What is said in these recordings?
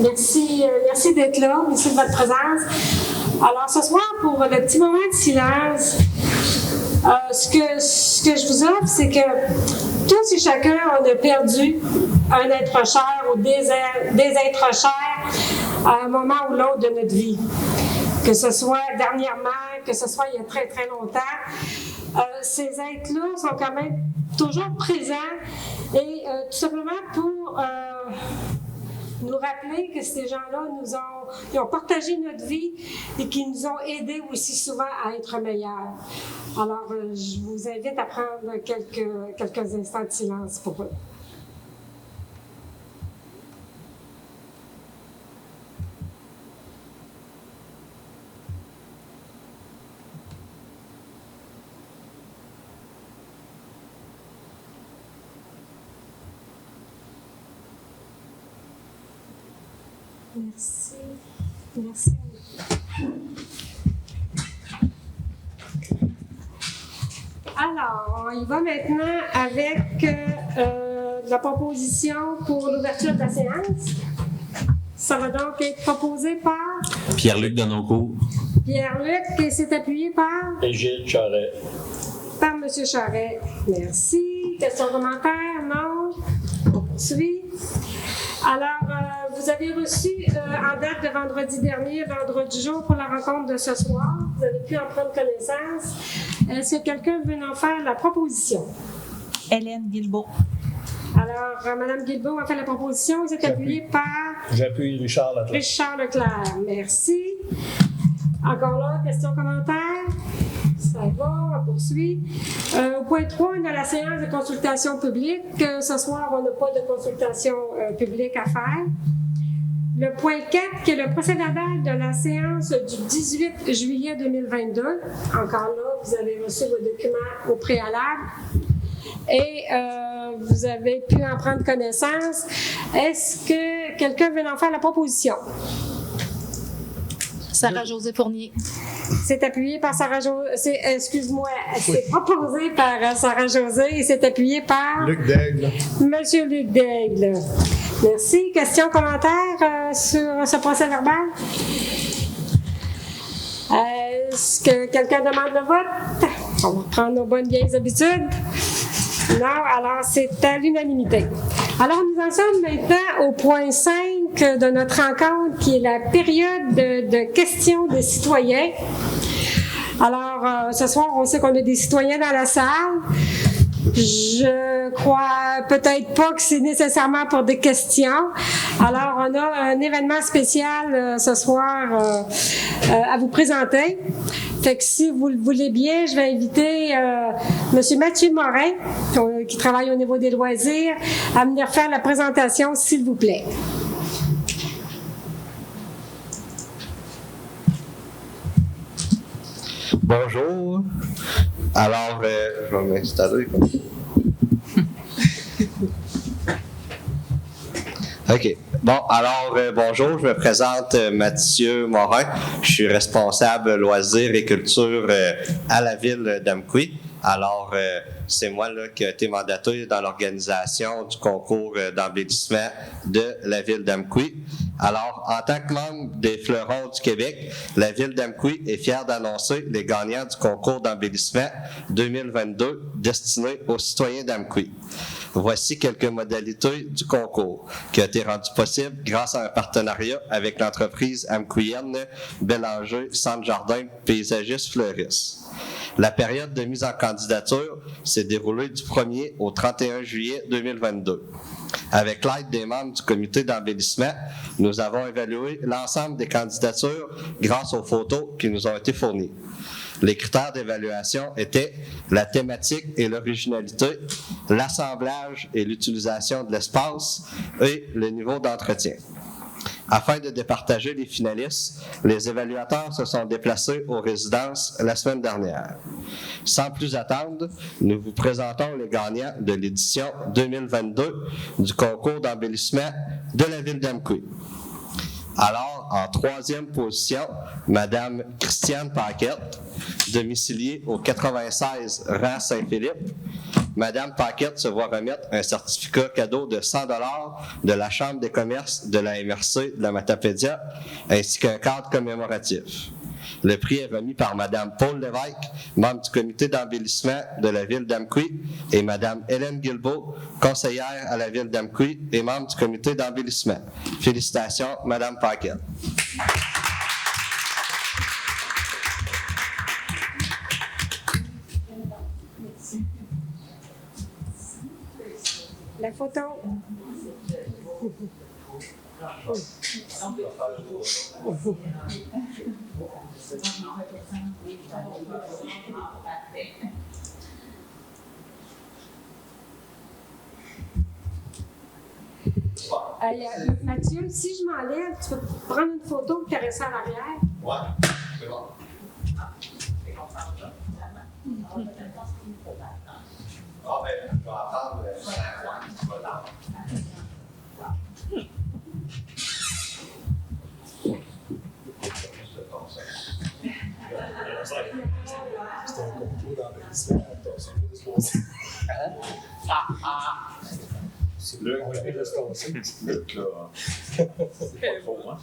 Merci d'être là. Merci de votre présence. Alors, ce soir, pour le petit moment de silence, ce que je vous offre, c'est que tous et chacun, on a perdu un être cher ou des êtres chers à un moment ou l'autre de notre vie. Que ce soit dernièrement, que ce soit il y a très, très longtemps. Ces êtres-là sont quand même toujours présents et tout simplement pour nous rappeler que ces gens-là ils ont partagé notre vie et qui nous ont aidés aussi souvent à être meilleurs. Alors, je vous invite à prendre quelques instants de silence pour eux. Merci. Merci. Alors, on y va maintenant avec la proposition pour l'ouverture de la séance. Ça va donc être proposé par Pierre-Luc Denoncourt. Pierre-Luc, et c'est appuyé par Gilles Charret. Par M. Charret. Merci. Questions, commentaires? Non? On poursuit. Alors, vous avez reçu en date de vendredi dernier, vendredi jour pour la rencontre de ce soir. Vous avez pu en prendre connaissance. Est-ce que quelqu'un veut en faire la proposition? Hélène Guilbeault. Alors, Mme Guilbeault a fait la proposition. Vous êtes appuyé par J'appuie Richard Leclerc. Richard Leclerc. Merci. Encore là, questions, commentaires? Ça va, on poursuit. Au point 3, on a la séance de consultation publique. Ce soir, on n'a pas de consultation publique à faire. Le point 4, qui est le procès-verbal de la séance du 18 juillet 2022. Encore là, vous avez reçu vos documents au préalable. Et vous avez pu en prendre connaissance. Est-ce que quelqu'un veut en faire la proposition? Sarah-Josée Fournier. C'est appuyé par Sarah-Josée. Excuse-moi, c'est proposé par Sarah-Josée et c'est appuyé par Luc Daigle. Monsieur Luc Daigle. Merci. Questions, commentaires sur ce procès-verbal? Est-ce que quelqu'un demande le vote? On va prendre nos bonnes vieilles habitudes. Non, alors c'est à l'unanimité. Alors nous en sommes maintenant au point 5 de notre rencontre qui est la période de questions des citoyens. Alors ce soir, on sait qu'on a des citoyens dans la salle. Je crois peut-être pas que c'est nécessairement pour des questions. Alors, on a un événement spécial ce soir à vous présenter. Fait que si vous le voulez bien, je vais inviter M. Mathieu Morin, qui travaille au niveau des loisirs, à venir faire la présentation, s'il vous plaît. Bonjour. Alors, je vais m'installer comme ça. OK. Bon, alors, bonjour, je me présente Mathieu Morin. Je suis responsable loisirs et culture à la ville d'Amqui. Alors, c'est moi là, qui ai été mandaté dans l'organisation du concours d'embellissement de la ville d'Amqui. Alors, en tant que membre des Fleurons du Québec, la ville d'Amqui est fière d'annoncer les gagnants du concours d'embellissement 2022 destiné aux citoyens d'Amqui. Voici quelques modalités du concours qui a été rendu possible grâce à un partenariat avec l'entreprise amquienne Bélanger Centre Jardin Paysagiste Fleuris. La période de mise en candidature s'est déroulée du 1er au 31 juillet 2022. Avec l'aide des membres du comité d'embellissement, nous avons évalué l'ensemble des candidatures grâce aux photos qui nous ont été fournies. Les critères d'évaluation étaient la thématique et l'originalité, l'assemblage et l'utilisation de l'espace et le niveau d'entretien. Afin de départager les finalistes, les évaluateurs se sont déplacés aux résidences la semaine dernière. Sans plus attendre, nous vous présentons les gagnants de l'édition 2022 du concours d'embellissement de la ville d'Amqui. Alors, en troisième position, Mme Christiane Paquette, domiciliée au 96 rang Saint-Philippe. Madame Paquette se voit remettre un certificat cadeau de 100 de la Chambre des commerces de la MRC de la Matapédia, ainsi qu'un cadre commémoratif. Le prix est remis par Mme Paul Lévesque, membre du comité d'embellissement de la ville d'Amqui, et Mme Hélène Guilbeault, conseillère à la ville d'Amqui et membre du comité d'embellissement. Félicitations, Mme Paquette. La photo. Mathieu, si je m'enlève, tu peux prendre une photo et caresser à l'arrière? Ouais, c'est bon. Ah ben, je vais attendre. C'était un complot d'envahissement. Attention, de se lancer. C'est là qu'on va se lancer. Luc, là. C'est pas faux, hein?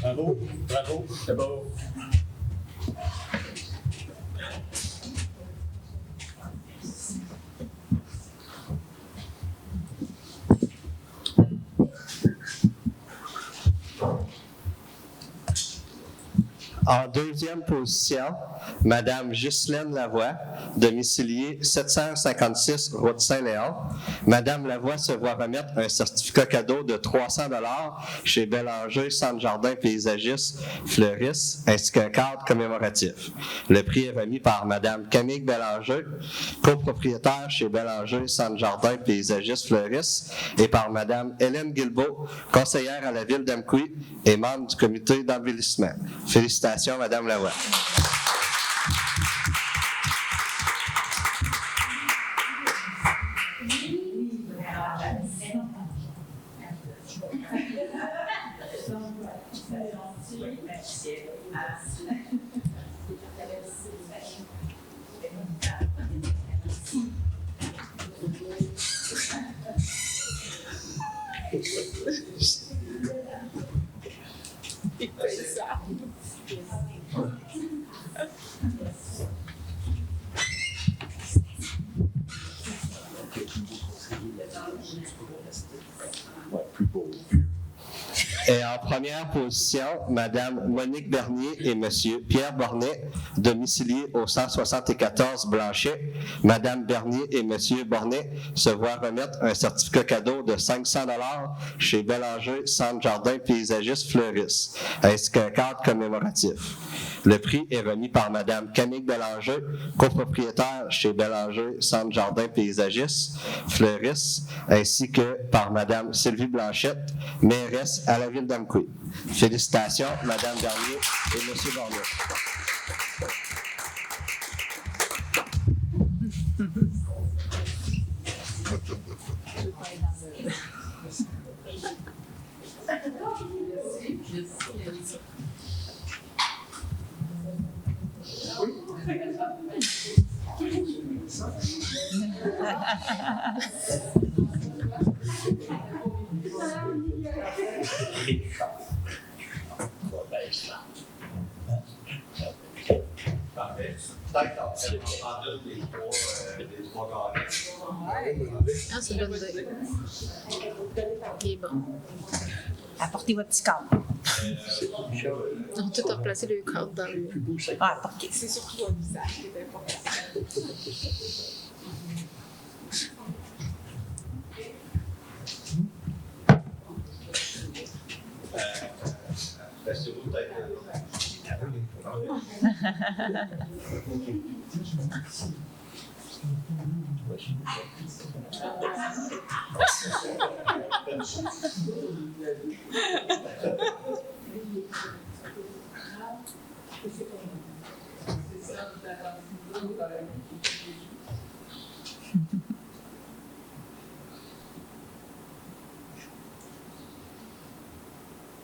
Bravo, bravo, c'est beau. En deuxième position, Mme Ghislaine Lavoie, domiciliée 756 route Saint-Léon. Mme Lavoie se voit remettre un certificat cadeau de 300 chez Bélanger Centre Jardin Paysagiste Fleuris, ainsi qu'un cadre commémoratif. Le prix est remis par Mme Camille Bélanger, copropriétaire chez Bélanger Centre Jardin Paysagiste Fleuris, et par Mme Hélène Guilbeault, conseillère à la ville d'Amqui et membre du comité d'embellissement. Félicitations, Madame Lavoie. Et en première position, Mme Monique Bernier et M. Pierre Bornet, domiciliés au 174 Blanchet. Mme Bernier et M. Bornet se voient remettre un certificat cadeau de 500 chez Bélanger Centre Jardin Paysagiste Fleuris, ainsi qu'un cadre commémoratif. Le prix est remis par Mme Camille Bélanger, copropriétaire chez Bélanger Centre Jardin Paysagiste Fleuris, ainsi que par Mme Sylvie Blanchette, mairesse à la ville d'Amqui. Félicitations, Mme Bernier et M. Bornet. Ah, c'est une bonne idée. Ok, bon. Apportez votre petit cadre. On a tout replacé le cadre dans le... Ah, apportez. C'est surtout un visage qui est important.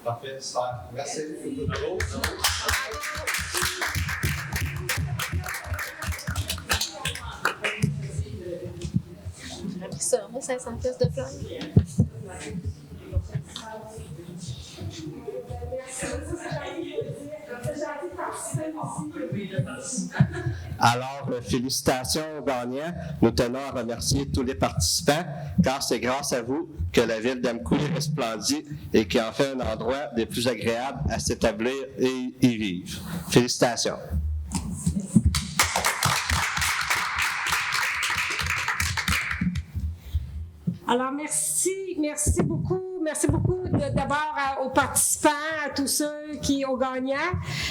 Parfait, super. Merci. Bravo. Ça, 500 pièces de fleurs. Alors, félicitations aux gagnants. Nous tenons à remercier tous les participants, car c'est grâce à vous que la ville d'Amqui resplendit et qui en fait un endroit des plus agréables à s'établir et y vivre. Félicitations. Alors, merci beaucoup d'abord aux participants, à tous ceux qui ont gagné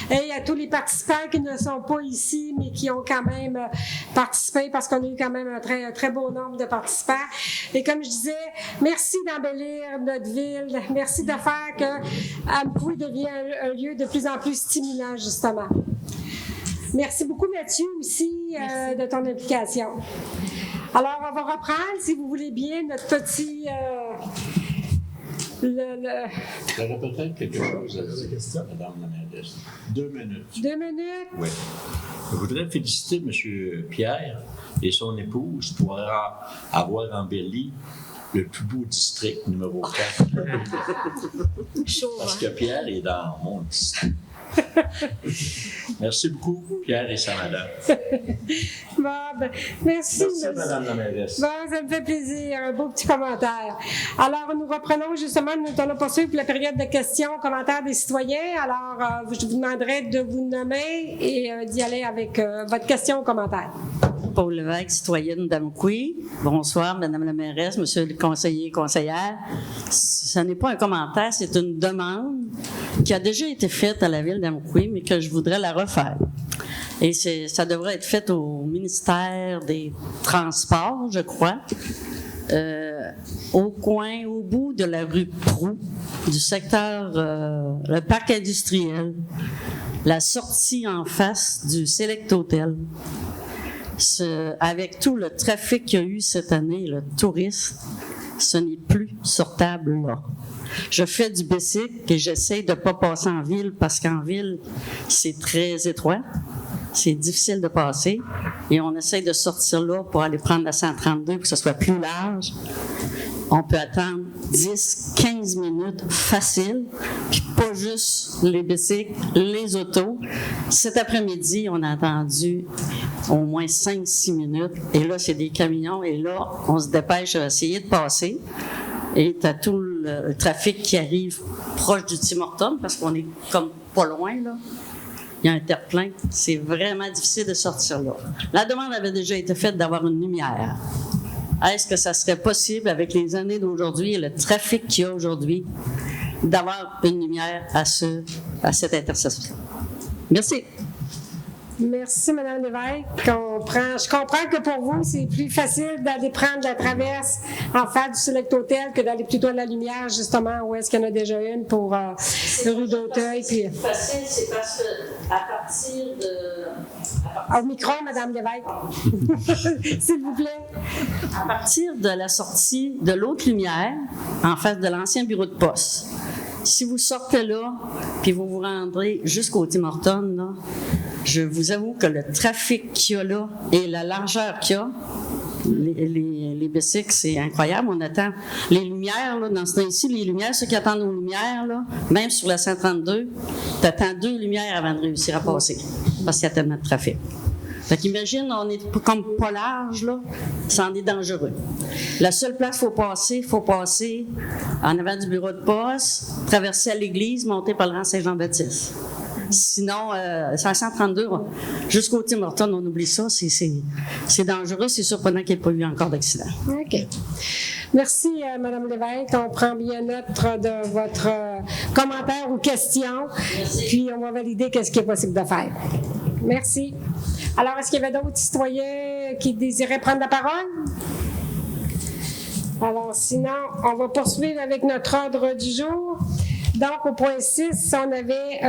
et à tous les participants qui ne sont pas ici, mais qui ont quand même participé parce qu'on a eu quand même un très beau nombre de participants. Et comme je disais, merci d'embellir notre ville, merci de faire que Amqui devienne un lieu de plus en plus stimulant, justement. Merci beaucoup, Mathieu, aussi, de ton implication. Alors, on va reprendre, si vous voulez bien, notre petit... J'aurais peut-être quelque chose à dire, Madame la mairesse. 2 minutes. 2 minutes? Oui. Je voudrais féliciter M. Pierre et son épouse pour avoir embelli le plus beau district numéro 4. Chaud, Parce que Pierre est dans mon district. Merci beaucoup, Pierre et sa madame. Bon, ben, merci. Madame la mairesse. Bon, ça me fait plaisir. Un beau petit commentaire. Alors, nous reprenons justement, nous allons poursuivre la période de questions, commentaires des citoyens. Alors, je vous demanderai de vous nommer et d'y aller avec votre question ou commentaire. Paul Lévesque, citoyenne d'Amqui. Bonsoir, Madame la mairesse, Monsieur le conseiller, conseillère. Ce n'est pas un commentaire, c'est une demande qui a déjà été faite à la ville d'Amqui, mais que je voudrais la refaire. Et ça devrait être fait au ministère des Transports, je crois, au bout de la rue Proulx, du secteur, le parc industriel, la sortie en face du Select Hotel. Avec tout le trafic qu'il y a eu cette année, le tourisme, ce n'est plus sortable là. Je fais du bicycle et j'essaie de ne pas passer en ville parce qu'en ville, c'est très étroit, c'est difficile de passer et on essaie de sortir là pour aller prendre la 132 pour que ce soit plus large. On peut attendre 10-15 minutes facile, puis pas juste les bicycles, les autos. Cet après-midi, on a attendu au moins 5-6 minutes, et là, c'est des camions, et là, on se dépêche à essayer de passer, et tu as tout le trafic qui arrive proche du Tim Hortons, parce qu'on est comme pas loin, là. Il y a un terre-plein. C'est vraiment difficile de sortir là. La demande avait déjà été faite d'avoir une lumière. Est-ce que ça serait possible, avec les années d'aujourd'hui et le trafic qu'il y a aujourd'hui, d'avoir une lumière à cette intersection? Merci. Merci, Mme Lévesque. Je comprends que pour vous, c'est plus facile d'aller prendre la traverse en face du Select Hotel que d'aller plutôt à la lumière, justement, où est-ce qu'il y en a déjà une pour rue d'Auteuil. Puis... C'est facile, c'est parce que à partir de... Au micro, Mme Lévesque. S'il vous plaît. À partir de la sortie de l'autre lumière, en face de l'ancien bureau de poste, si vous sortez là, puis vous vous rendrez jusqu'au Tim Hortons, là, je vous avoue que le trafic qu'il y a là et la largeur qu'il y a, les bicycles, c'est incroyable. On attend les lumières, là, dans ce temps-ci, les lumières, ceux qui attendent nos lumières, là, même sur la 132, tu attends 2 lumières avant de réussir à passer, parce qu'il y a tellement de trafic. Fait qu'imagine, on est comme pas large, là, ça en est dangereux. La seule place qu'il faut passer en avant du bureau de poste, traverser à l'église, monter par le rang Saint-Jean-Baptiste. Sinon, c'est à 132, jusqu'au Tim Hortons, on oublie ça, c'est dangereux, c'est surprenant qu'il n'y ait pas eu encore d'accident. OK. Merci, Mme Lévesque. On prend bien note de votre commentaire ou question, puis on va valider qu'est-ce qui est possible de faire. Merci. Alors, est-ce qu'il y avait d'autres citoyens qui désiraient prendre la parole? Alors, sinon, on va poursuivre avec notre ordre du jour. Donc, au point 6, on avait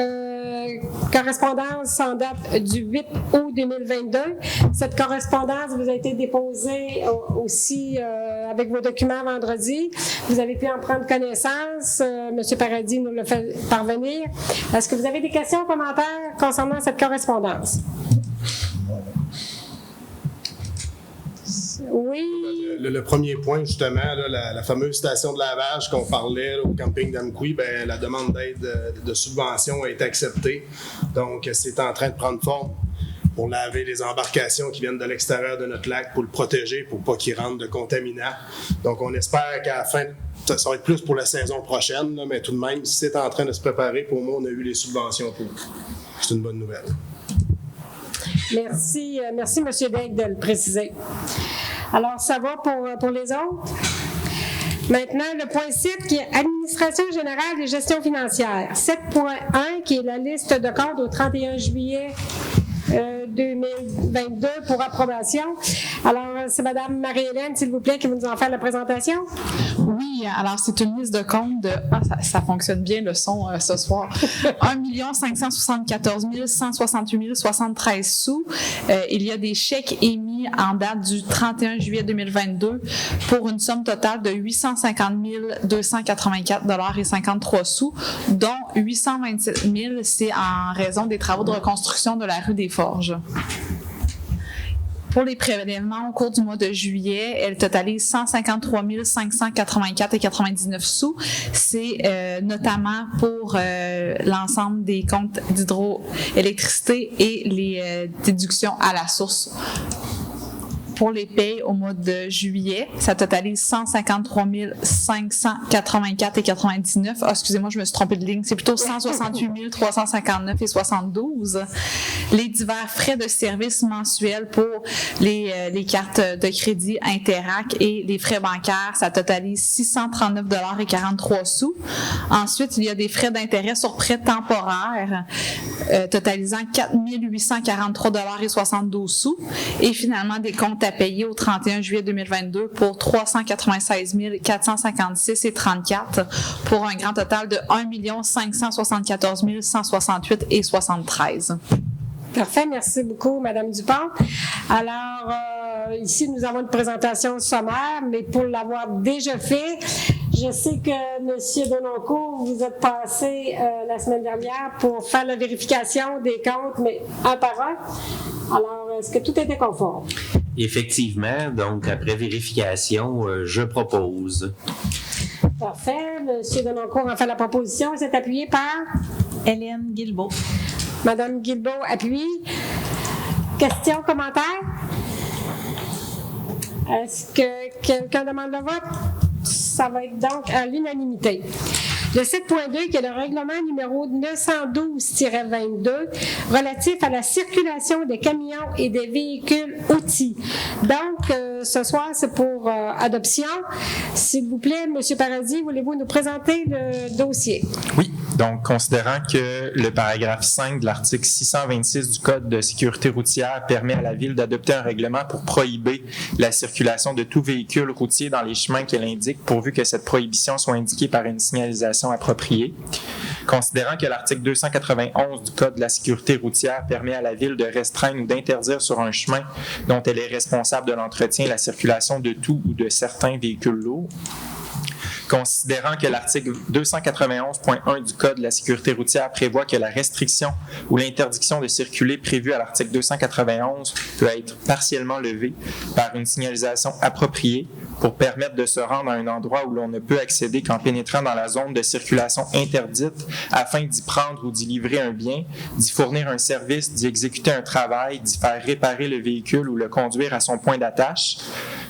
correspondance en date du 8 août 2022. Cette correspondance vous a été déposée aussi avec vos documents vendredi. Vous avez pu en prendre connaissance. M. Paradis nous l'a fait parvenir. Est-ce que vous avez des questions ou commentaires concernant cette correspondance? Oui. Le premier point, justement, là, la fameuse station de lavage qu'on parlait là, au camping d'Amqui, ben, la demande d'aide de subvention a été acceptée. Donc, c'est en train de prendre forme pour laver les embarcations qui viennent de l'extérieur de notre lac, pour le protéger, pour pas qu'il rentre de contaminants. Donc, on espère qu'à la fin, ça va être plus pour la saison prochaine, là, mais tout de même, si c'est en train de se préparer, pour moi, on a eu les subventions pour. C'est une bonne nouvelle. Merci, M. Daigle, de le préciser. Alors, ça va pour les autres? Maintenant, le point 7 qui est Administration générale et gestion financière. 7.1 qui est la liste de comptes au 31 juillet 2022 pour approbation. Alors, c'est Mme Marie-Hélène, s'il vous plaît, qui va nous en faire la présentation. Oui, alors c'est une liste de comptes de... ça fonctionne bien le son ce soir. 1 574 168 73 sous. Il y a des chèques émis en date du 31 juillet 2022 pour une somme totale de 850 284 et 53 sous, dont 827 000, c'est en raison des travaux de reconstruction de la rue des Forges. Pour les prélèvements au cours du mois de juillet, elle totalise 153 584 et 99 sous. C'est notamment pour l'ensemble des comptes d'hydroélectricité et les déductions à la source. Pour les payes au mois de juillet, ça totalise 153 584 et 99. Ah, excusez-moi, je me suis trompée de ligne. C'est plutôt 168 359 et 72. Les divers frais de service mensuels pour les cartes de crédit Interac et les frais bancaires, ça totalise 639 et 43 sous. Ensuite, il y a des frais d'intérêt sur prêts temporaires totalisant 4 843 et 72 sous. Et finalement, des comptes à payer au 31 juillet 2022 pour 396 456 et 34 pour un grand total de 1 574 168 et 73. Parfait, merci beaucoup, Mme Dupont. Alors, ici, nous avons une présentation sommaire, mais pour l'avoir déjà fait, je sais que M. Denoncourt, vous êtes passé la semaine dernière pour faire la vérification des comptes, mais un par un. Alors, est-ce que tout était conforme? Effectivement, donc après vérification, je propose. Parfait. M. Denoncourt a fait la proposition. C'est appuyé par Hélène Guilbeault. Mme Guilbeault appuie. Questions, commentaires? Est-ce que quelqu'un demande le vote? Ça va être donc à l'unanimité. Le 7.2, qui est le règlement numéro 912-22, relatif à la circulation des camions et des véhicules outils. Donc, ce soir, c'est pour adoption. S'il vous plaît, M. Paradis, voulez-vous nous présenter le dossier? Oui. Donc, considérant que le paragraphe 5 de l'article 626 du Code de sécurité routière permet à la Ville d'adopter un règlement pour prohiber la circulation de tout véhicule routier dans les chemins qu'elle indique, pourvu que cette prohibition soit indiquée par une signalisation appropriée. Considérant que l'article 291 du Code de la sécurité routière permet à la Ville de restreindre ou d'interdire sur un chemin dont elle est responsable de l'entretien la circulation de tout ou de certains véhicules lourds. Considérant que l'article 291.1 du Code de la sécurité routière prévoit que la restriction ou l'interdiction de circuler prévue à l'article 291 peut être partiellement levée par une signalisation appropriée pour permettre de se rendre à un endroit où l'on ne peut accéder qu'en pénétrant dans la zone de circulation interdite afin d'y prendre ou d'y livrer un bien, d'y fournir un service, d'y exécuter un travail, d'y faire réparer le véhicule ou le conduire à son point d'attache.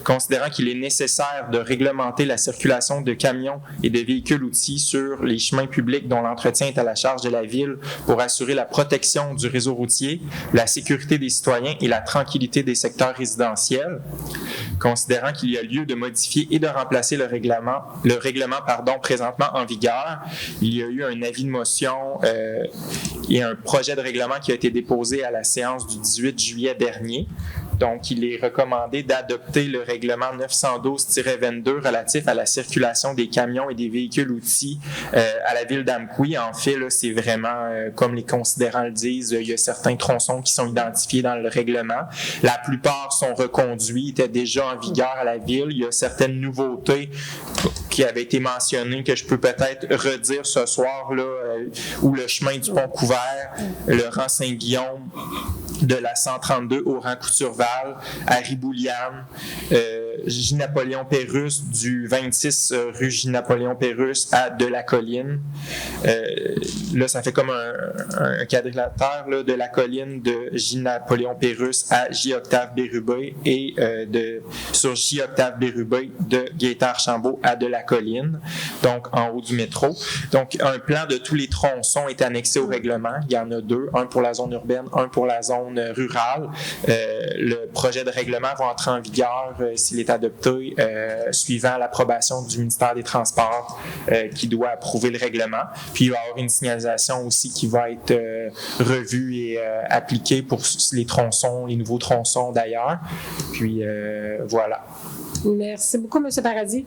Considérant qu'il est nécessaire de réglementer la circulation de camions et de véhicules outils sur les chemins publics dont l'entretien est à la charge de la Ville pour assurer la protection du réseau routier, la sécurité des citoyens et la tranquillité des secteurs résidentiels. Considérant qu'il y a lieu de modifier et de remplacer le règlement présentement en vigueur, il y a eu un avis de motion et un projet de règlement qui a été déposé à la séance du 18 juillet dernier. Donc, il est recommandé d'adopter le règlement 912-22 relatif à la circulation des camions et des véhicules-outils à la ville d'Amqui. En fait, là, c'est vraiment, comme les considérants le disent, il y a certains tronçons qui sont identifiés dans le règlement. La plupart sont reconduits, étaient déjà en vigueur à la ville. Il y a certaines nouveautés qui avaient été mentionnées que je peux peut-être redire ce soir, là, où le chemin du Pont-Couvert, le rang Saint-Guillaume, de la 132 au rang Couturval, à Ribouliane, J-Napoléon-Pérusse, du 26 rue J-Napoléon-Pérusse à de la Colline. Là, ça fait comme un quadrilatère là, de la colline de J-Napoléon-Pérusse à J-Octave-Bérubé et sur J-Octave-Bérubé de Gaétard-Archambault à de la colline, donc en haut du métro. Donc, un plan de tous les tronçons est annexé au règlement. Il y en a deux, un pour la zone urbaine, un pour la zone rurale. Le projet de règlement va entrer en vigueur s'il est adopté suivant l'approbation du ministère des Transports qui doit approuver le règlement. Puis il va y avoir une signalisation aussi qui va être revue et appliquée pour les tronçons, les nouveaux tronçons d'ailleurs. Puis voilà. Merci beaucoup, M. Paradis.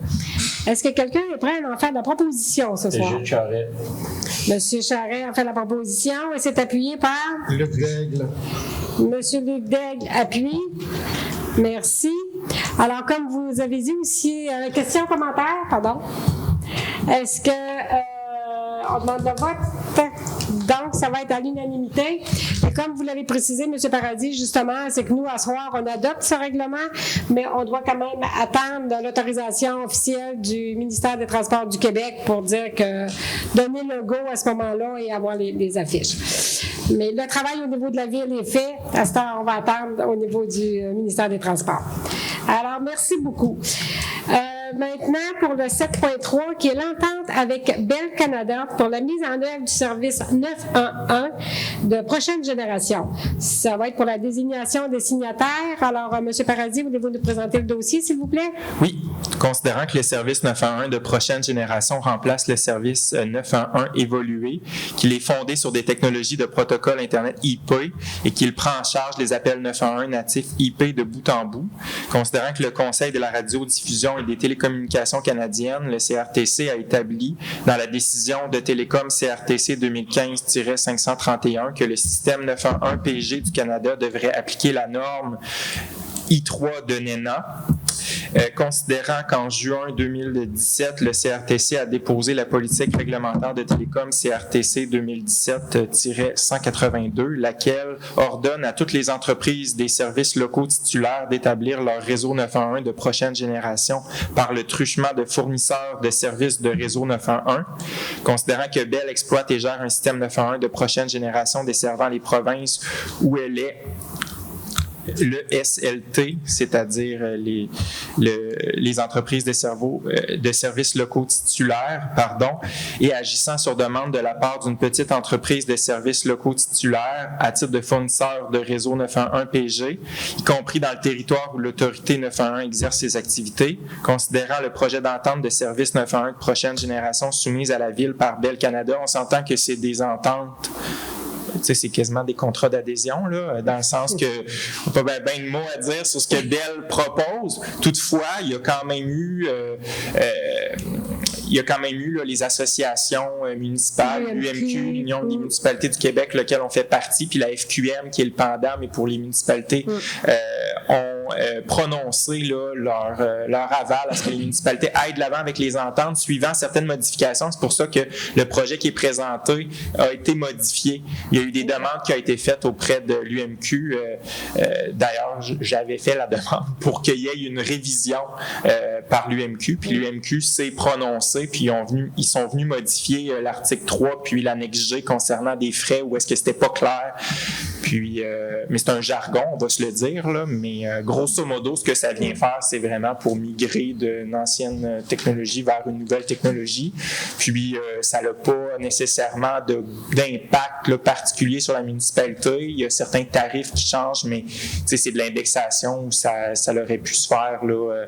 Est-ce que quelqu'un est prêt à en faire de la proposition ce soir? M. Charret. M. Charret en fait la proposition et c'est appuyé par? Luc Daigle. M. Luc Daigle appuie. Merci. Alors, comme vous avez dit aussi, question, commentaire, pardon. Est-ce que on demande le vote? Donc, ça va être à l'unanimité. Et comme vous l'avez précisé, M. Paradis, justement, c'est que nous, à ce soir, on adopte ce règlement, mais on doit quand même attendre l'autorisation officielle du ministère des Transports du Québec pour dire que donner le go à ce moment-là et avoir les affiches. Mais le travail au niveau de la ville est fait. À ce temps, on va attendre au niveau du ministère des Transports. Alors, merci beaucoup. Maintenant, pour le 7.3, qui est l'entente avec Bell Canada pour la mise en œuvre du service 911 de prochaine génération. Ça va être pour la désignation des signataires. Alors, M. Paradis, voulez-vous nous présenter le dossier, s'il vous plaît? Oui. Considérant que le service 911 de prochaine génération remplace le service 911 évolué, qu'il est fondé sur des technologies de protocole Internet IP et qu'il prend en charge les appels 911 natifs IP de bout en bout, considérant que le Conseil de la radiodiffusion et des télécommunications canadiennes, le CRTC, a établi dans la décision de Télécom CRTC 2015-531 que le système 911 PG du Canada devrait appliquer la norme I3 de NENA. Considérant qu'en juin 2017, le CRTC a déposé la politique réglementaire de télécom CRTC 2017-182, laquelle ordonne à toutes les entreprises des services locaux titulaires d'établir leur réseau 911 de prochaine génération par le truchement de fournisseurs de services de réseau 911. Considérant que Bell exploite et gère un système 911 de prochaine génération desservant les provinces où elle est le SLT, c'est-à-dire les entreprises de services locaux titulaires, et agissant sur demande de la part d'une petite entreprise de services locaux titulaires à titre de fournisseur de réseau 911 PG, y compris dans le territoire où l'autorité 911 exerce ses activités, considérant le projet d'entente de service 911 de prochaine génération soumise à la Ville par Bell Canada. On s'entend que c'est des ententes. Tu sais, c'est quasiment des contrats d'adhésion, là, dans le sens que on n'a pas bien de mots à dire sur ce que Bell propose. Toutefois, il y a quand même eu là, les associations municipales, l'UMQ, l'Union des municipalités du Québec, lequel on fait partie, puis la FQM, qui est le pendant, mais pour les municipalités, ont prononcé là, leur aval à ce que les municipalités aillent de l'avant avec les ententes suivant certaines modifications. C'est pour ça que le projet qui est présenté a été modifié. Il y a eu des demandes qui ont été faites auprès de l'UMQ. D'ailleurs, j'avais fait la demande pour qu'il y ait une révision par l'UMQ, puis l'UMQ s'est prononcé, puis ils sont venus modifier l'article 3 puis l'annexe G concernant des frais où est-ce que c'était pas clair. Puis, mais c'est un jargon, on va se le dire, là, mais grosso modo, ce que ça vient faire, c'est vraiment pour migrer d'une ancienne technologie vers une nouvelle technologie. Puis, ça n'a pas nécessairement d'impact là, particulier sur la municipalité. Il y a certains tarifs qui changent, mais c'est de l'indexation où ça aurait pu se faire là,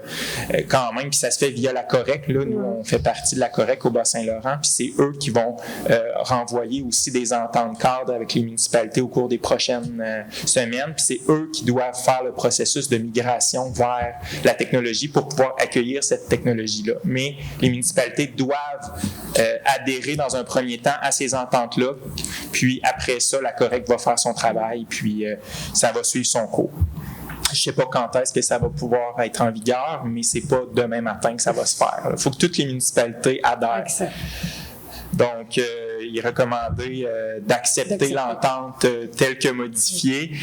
quand même. Puis ça se fait via la Correc. Là. Nous, on fait partie de la Correc au Bas-Saint-Laurent. Puis c'est eux qui vont renvoyer aussi des ententes cadres avec les municipalités au cours des prochaines prochaines semaines. Puis c'est eux qui doivent faire le processus de migration vers la technologie pour pouvoir accueillir cette technologie-là. Mais les municipalités doivent adhérer dans un premier temps à ces ententes-là. Puis après ça, la Correc va faire son travail, puis ça va suivre son cours. Je ne sais pas quand est-ce que ça va pouvoir être en vigueur, mais ce n'est pas demain matin que ça va se faire. Il faut que toutes les municipalités adhèrent. Excellent. Donc, il est recommandé d'accepter l'entente telle que modifiée.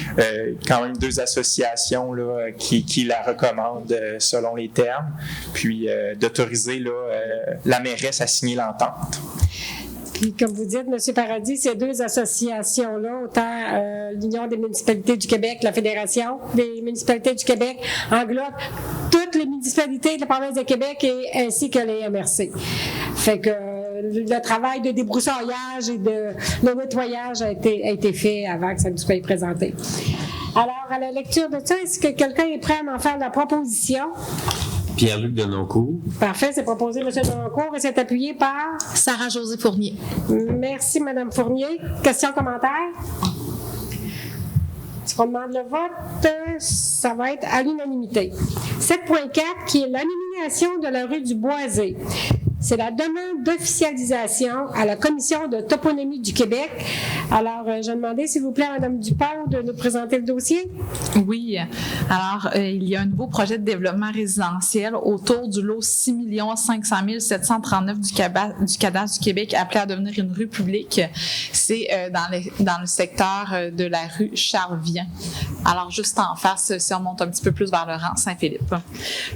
Quand même 2 associations là, qui la recommandent selon les termes, puis d'autoriser la mairesse à signer l'entente. Puis, comme vous dites, M. Paradis, ces 2 associations-là, autant l'Union des municipalités du Québec, la Fédération des municipalités du Québec, englobe toutes les municipalités de la province de Québec ainsi que les MRC. Fait que le travail de débroussaillage et de nettoyage a été fait avant que ça nous soit présenté. Alors, à la lecture de ça, est-ce que quelqu'un est prêt à m'en faire la proposition? Pierre-Luc Denoncourt. Parfait, c'est proposé, M. Denoncourt, et c'est appuyé par Sarah-Josée Fournier. Merci, Mme Fournier. Questions, commentaires? Est-ce qu'on demande le vote? Ça va être à l'unanimité. 7.4, qui est l'animation de la rue du Boisé. C'est la demande d'officialisation à la Commission de toponymie du Québec. Alors, je vais demander, s'il vous plaît, à Mme Dupont de nous présenter le dossier. Oui. Alors, il y a un nouveau projet de développement résidentiel autour du lot 6 500 739 du cadastre du Québec, appelé à devenir une rue publique. C'est dans le secteur de la rue Charles-Vien. Alors, juste en face, si on monte un petit peu plus vers le rang Saint-Philippe.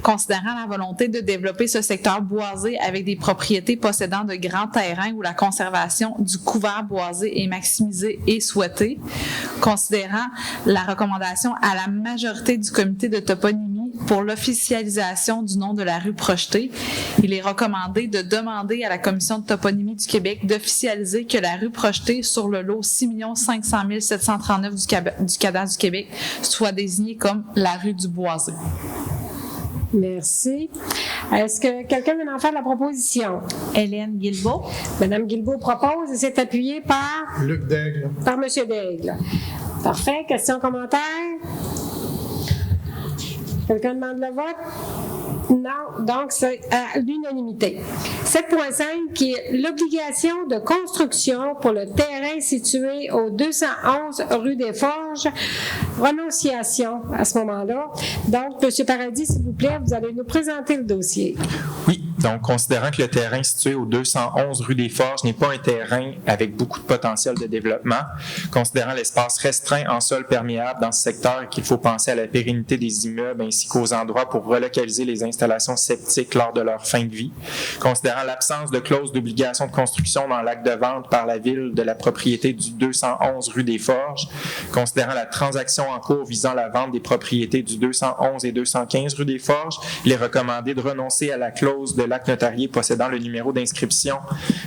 Considérant la volonté de développer ce secteur boisé avec des propriétés possédant de grands terrains où la conservation du couvert boisé est maximisée et souhaitée, considérant la recommandation à la majorité du comité de toponymie pour l'officialisation du nom de la rue projetée, il est recommandé de demander à la Commission de toponymie du Québec d'officialiser que la rue projetée sur le lot 6 500 739 du cadastre du Québec soit désignée comme la rue du Boisé. Merci. Est-ce que quelqu'un veut en faire la proposition? Hélène Guilbeault. Mme Guilbeault propose et c'est appuyé par? Luc Daigle. Par M. Daigle. Parfait. Questions, commentaires? Quelqu'un demande le vote? Non, donc c'est à l'unanimité. 7.5, qui est l'obligation de construction pour le terrain situé au 211 rue des Forges. Renonciation à ce moment-là. Donc, M. Paradis, s'il vous plaît, vous allez nous présenter le dossier. Oui, donc considérant que le terrain situé au 211 rue des Forges n'est pas un terrain avec beaucoup de potentiel de développement, considérant l'espace restreint en sol perméable dans ce secteur et qu'il faut penser à la pérennité des immeubles ainsi qu'aux endroits pour relocaliser les installations septiques lors de leur fin de vie, considérant l'absence de clause d'obligation de construction dans l'acte de vente par la Ville de la propriété du 211 rue des Forges, considérant la transaction en cours visant la vente des propriétés du 211 et 215 rue des Forges, il est recommandé de renoncer à la clause de l'acte notarié possédant le numéro d'inscription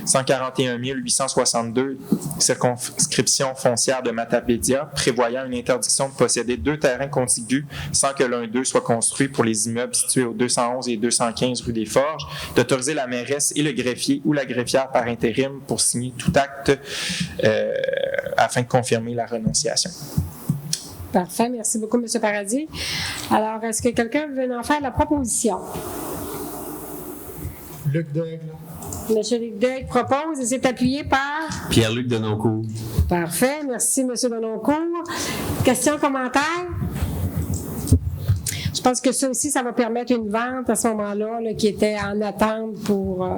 141 862, circonscription foncière de Matapédia, prévoyant une interdiction de posséder 2 terrains contigus sans que l'un d'eux soit construit pour les immeubles situés au 211 et 215 rue des Forges, d'autoriser la mairesse et le greffier ou la greffière par intérim pour signer tout acte afin de confirmer la renonciation. Parfait. Merci beaucoup, M. Paradis. Alors, est-ce que quelqu'un veut en faire la proposition? Luc Daigle. M. Luc Daigle propose et c'est appuyé par? Pierre-Luc Denoncourt. Parfait. Merci, M. Denoncourt. Questions, commentaires? Je pense que ça aussi, ça va permettre une vente à ce moment-là là, qui était en attente pour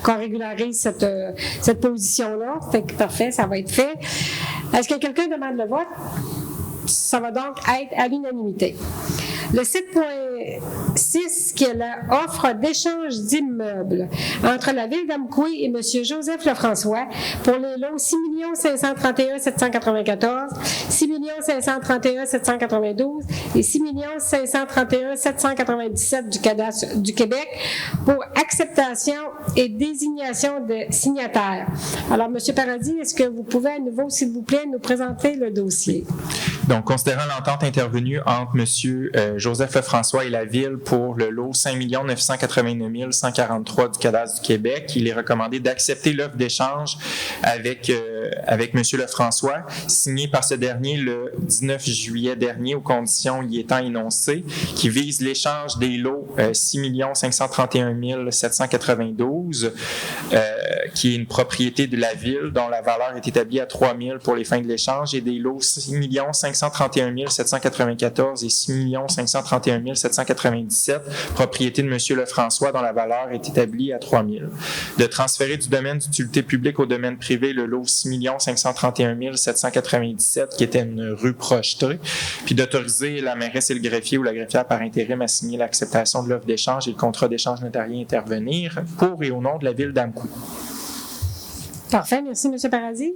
qu'on régularise cette position-là. Fait que parfait, ça va être fait. Est-ce que quelqu'un demande le vote? Ça va donc être à l'unanimité. Le 7.6, qui est l'offre d'échange d'immeubles entre la Ville d'Amqui et M. Joseph Lefrançois pour les lots 6 531 794, 6 531 792 et 6 531 797 du cadastre du Québec pour acceptation et désignation de signataires. Alors, M. Paradis, est-ce que vous pouvez à nouveau, s'il vous plaît, nous présenter le dossier? Donc, considérant l'entente intervenue entre M. Joseph Lefrançois et la Ville pour le lot 5 989 143 du cadastre du Québec, il est recommandé d'accepter l'offre d'échange avec avec M. Lefrançois, signé par ce dernier le 19 juillet dernier aux conditions y étant énoncées, qui vise l'échange des lots 6 531 792, qui est une propriété de la Ville dont la valeur est établie à 3 000 pour les fins de l'échange, et des lots 6 531 794 et 6 531 797, propriété de M. Lefrançois dont la valeur est établie à 3 000. De transférer du domaine d'utilité publique au domaine privé le lot 6 531 797, qui était une rue projetée, puis d'autoriser la mairesse et le greffier ou la greffière par intérim à signer l'acceptation de l'offre d'échange et le contrat d'échange notarié intervenir pour et au nom de la Ville d'Amqui. Parfait, merci M. Paradis.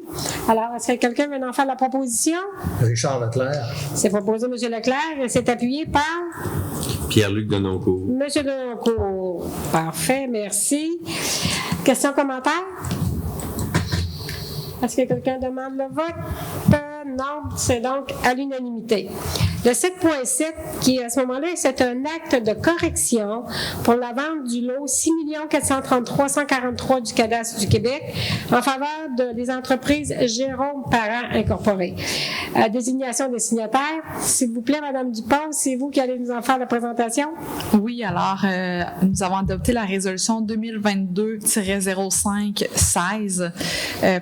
Alors, est-ce que quelqu'un veut en faire la proposition? Richard Leclerc. C'est proposé M. Leclerc et c'est appuyé par Pierre-Luc Denoncourt. M. Denoncourt. Parfait, merci. Questions, commentaires? Est-ce que quelqu'un demande le vote? Non, c'est donc à l'unanimité. Le 7.7, qui à ce moment-là, c'est un acte de correction pour la vente du lot 6 433 143 du cadastre du Québec en faveur des entreprises Jérôme Parent Incorporées. Désignation des signataires. S'il vous plaît, Mme Dupont, c'est vous qui allez nous en faire la présentation? Oui, alors, nous avons adopté la résolution 2022-05-16.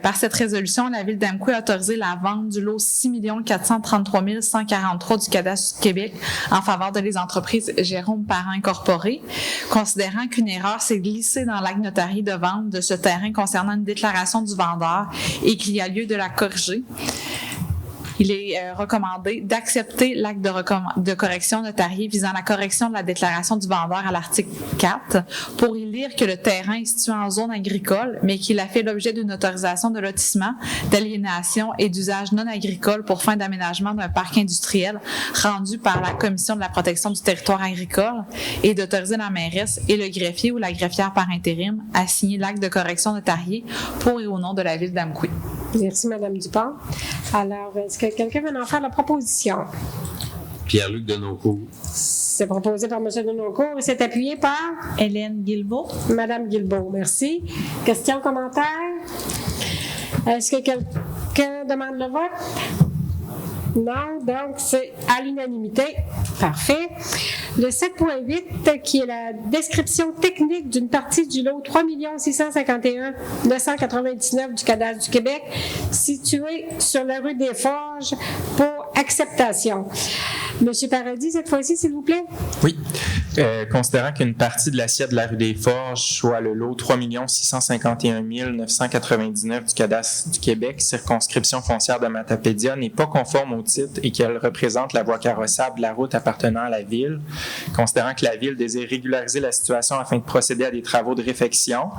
Par cette résolution, la Ville d'Amqui a autorisé la vente du lot 6 433 143 du cadastre du Québec en faveur de les entreprises Jérôme Parent Incorporées, considérant qu'une erreur s'est glissée dans l'acte notarié de vente de ce terrain concernant une déclaration du vendeur et qu'il y a lieu de la corriger. Il est recommandé d'accepter l'acte de correction notarié visant la correction de la déclaration du vendeur à l'article 4 pour y lire que le terrain est situé en zone agricole, mais qu'il a fait l'objet d'une autorisation de lotissement, d'aliénation et d'usage non agricole pour fin d'aménagement d'un parc industriel rendu par la Commission de la protection du territoire agricole et d'autoriser la mairesse et le greffier ou la greffière par intérim à signer l'acte de correction notarié pour et au nom de la Ville d'Amqui. Merci, Mme Dupont. Alors, est-ce que quelqu'un veut en faire la proposition? Pierre-Luc Denoncourt. C'est proposé par M. Denoncourt et c'est appuyé par Hélène Guilbeault. Mme Guilbeault, merci. Questions, commentaires? Est-ce que quelqu'un demande le vote? Non, donc c'est à l'unanimité. Parfait. Le 7.8, qui est la description technique d'une partie du lot 3 651 999 du cadastre du Québec, situé sur la rue des Forges, pour acceptation. Monsieur Paradis, cette fois-ci, s'il vous plaît. Oui. Considérant qu'une partie de l'assiette de la rue des Forges, soit le lot 3 651 999 du cadastre du Québec, circonscription foncière de Matapédia, n'est pas conforme au titre et qu'elle représente la voie carrossable de la route appartenant à la Ville, considérant que la Ville désire régulariser la situation afin de procéder à des travaux de réfection,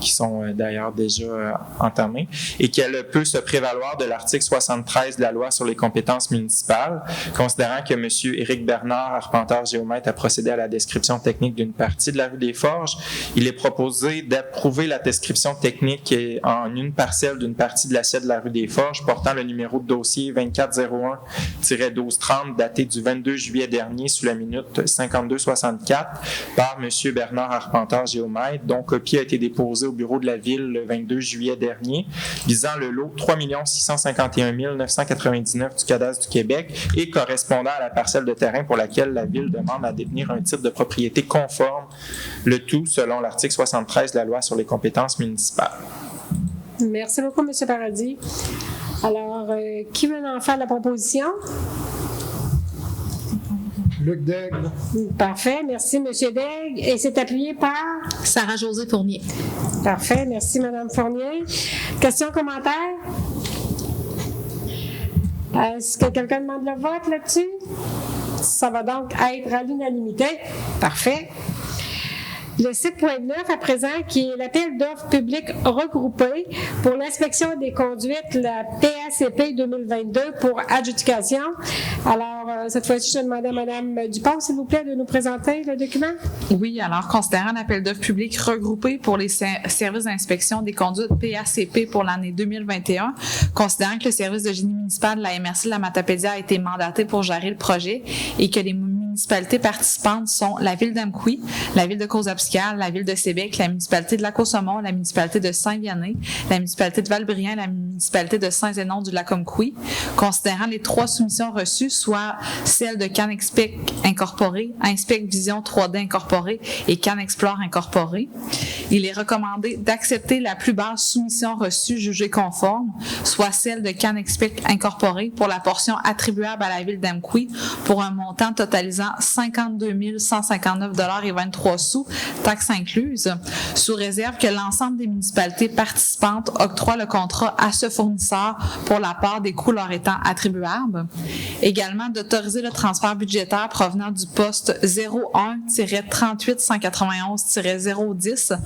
qui sont d'ailleurs déjà entamés, et qu'elle peut se prévaloir de l'article 73 de la loi sur les compétences municipales, considérant que M. Éric Bernard, arpenteur géomètre, a procédé à la description technique d'une partie de la rue des Forges. Il est proposé d'approuver la description technique en une parcelle d'une partie de l'assiette de la rue des Forges, portant le numéro de dossier 2401-1230, daté du 22 juillet dernier, sous la minute 5264, par M. Bernard Arpenteur géomètre, dont copie a été déposée au bureau de la Ville le 22 juillet dernier, visant le lot 3 651 999 du cadastre du Québec et correspondant à la parcelle de terrain pour laquelle la Ville demande à détenir un titre de propriété conforme, le tout selon l'article 73 de la loi sur les compétences municipales. Merci beaucoup, M. Paradis. Alors, qui veut en faire la proposition? Luc Daigle. Parfait, merci M. Daigle. Et c'est appuyé par? Sarah-Josée Fournier. Parfait, merci Mme Fournier. Questions, commentaires? Est-ce que quelqu'un demande le vote là-dessus? Ça va donc être à l'unanimité. Parfait. Le 7.9 à présent, qui est l'appel d'offres publiques regroupées pour l'inspection des conduites, la PACP 2022 pour adjudication. Alors, cette fois-ci, je vais demander à Mme Dupont, s'il vous plaît, de nous présenter le document. Oui, alors, considérant l'appel d'offres public regroupé pour les services d'inspection des conduites PACP pour l'année 2021, considérant que le service de génie municipal de la MRC de la Matapédia a été mandaté pour gérer le projet et que les municipalités municipalités participantes sont la Ville d'Amqui, la Ville de Causa-Piscale, la Ville de Sébec, la municipalité de Lac-Saumon, la municipalité de Saint-Vianney, la municipalité de Val-Brillant, la municipalité de Saint-Zénon du Lac-Comqui, considérant les 3 soumissions reçues, soit celles de CanExpec Incorporé, Inspec Vision 3D Incorporé et CanExplore Incorporé. Il est recommandé d'accepter la plus basse soumission reçue jugée conforme, soit celle de CanExpec Incorporé pour la portion attribuable à la Ville d'Amqui pour un montant totalisant 52 159,23 $, taxes incluses, sous réserve que l'ensemble des municipalités participantes octroient le contrat à ce fournisseur pour la part des coûts leur étant attribuables. Également, d'autoriser le transfert budgétaire provenant du poste 01-38-191-010.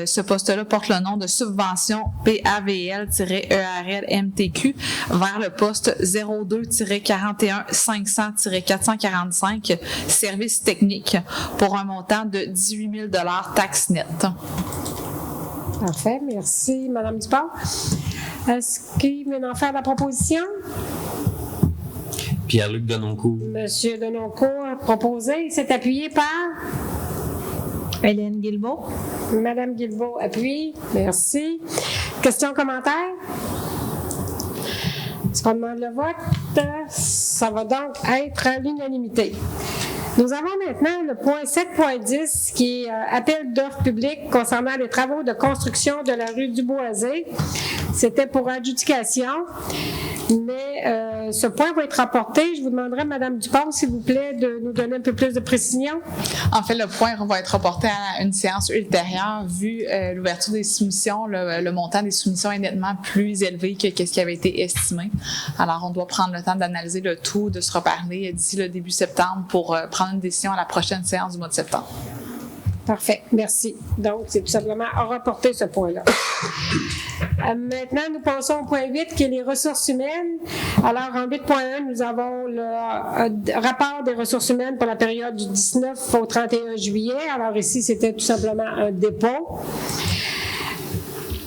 Ce poste-là porte le nom de subvention PAVL-ERL-MTQ vers le poste 02-41-500-445 services techniques pour un montant de 18 000 $ taxes nettes. Parfait. Merci, Mme Dupont. Est-ce qu'il veut en faire la proposition? Pierre-Luc Denoncourt. Monsieur Denoncourt a proposé. Il s'est appuyé par? Hélène Guilbeault. Madame Guilbeault appuie. Merci. Questions, commentaires? Est-ce qu'on demande le vote? Ça va donc être à l'unanimité. Nous avons maintenant le point 7.10 qui est appel d'offres publiques concernant les travaux de construction de la rue Duboisé. C'était pour adjudication, mais ce point va être rapporté. Je vous demanderai, Mme Dupont, s'il vous plaît, de nous donner un peu plus de précision. En fait, le point va être reporté à une séance ultérieure vu l'ouverture des soumissions. Le montant des soumissions est nettement plus élevé que ce qui avait été estimé. Alors, on doit prendre le temps d'analyser le tout, de se reparler d'ici le début septembre pour prendre une décision à la prochaine séance du mois de septembre. Parfait, merci. Donc, c'est tout simplement à reporter ce point-là. Maintenant, nous passons au point 8, qui est les ressources humaines. Alors, en 8.1, nous avons le rapport des ressources humaines pour la période du 19 au 31 juillet. Alors, ici, c'était tout simplement un dépôt.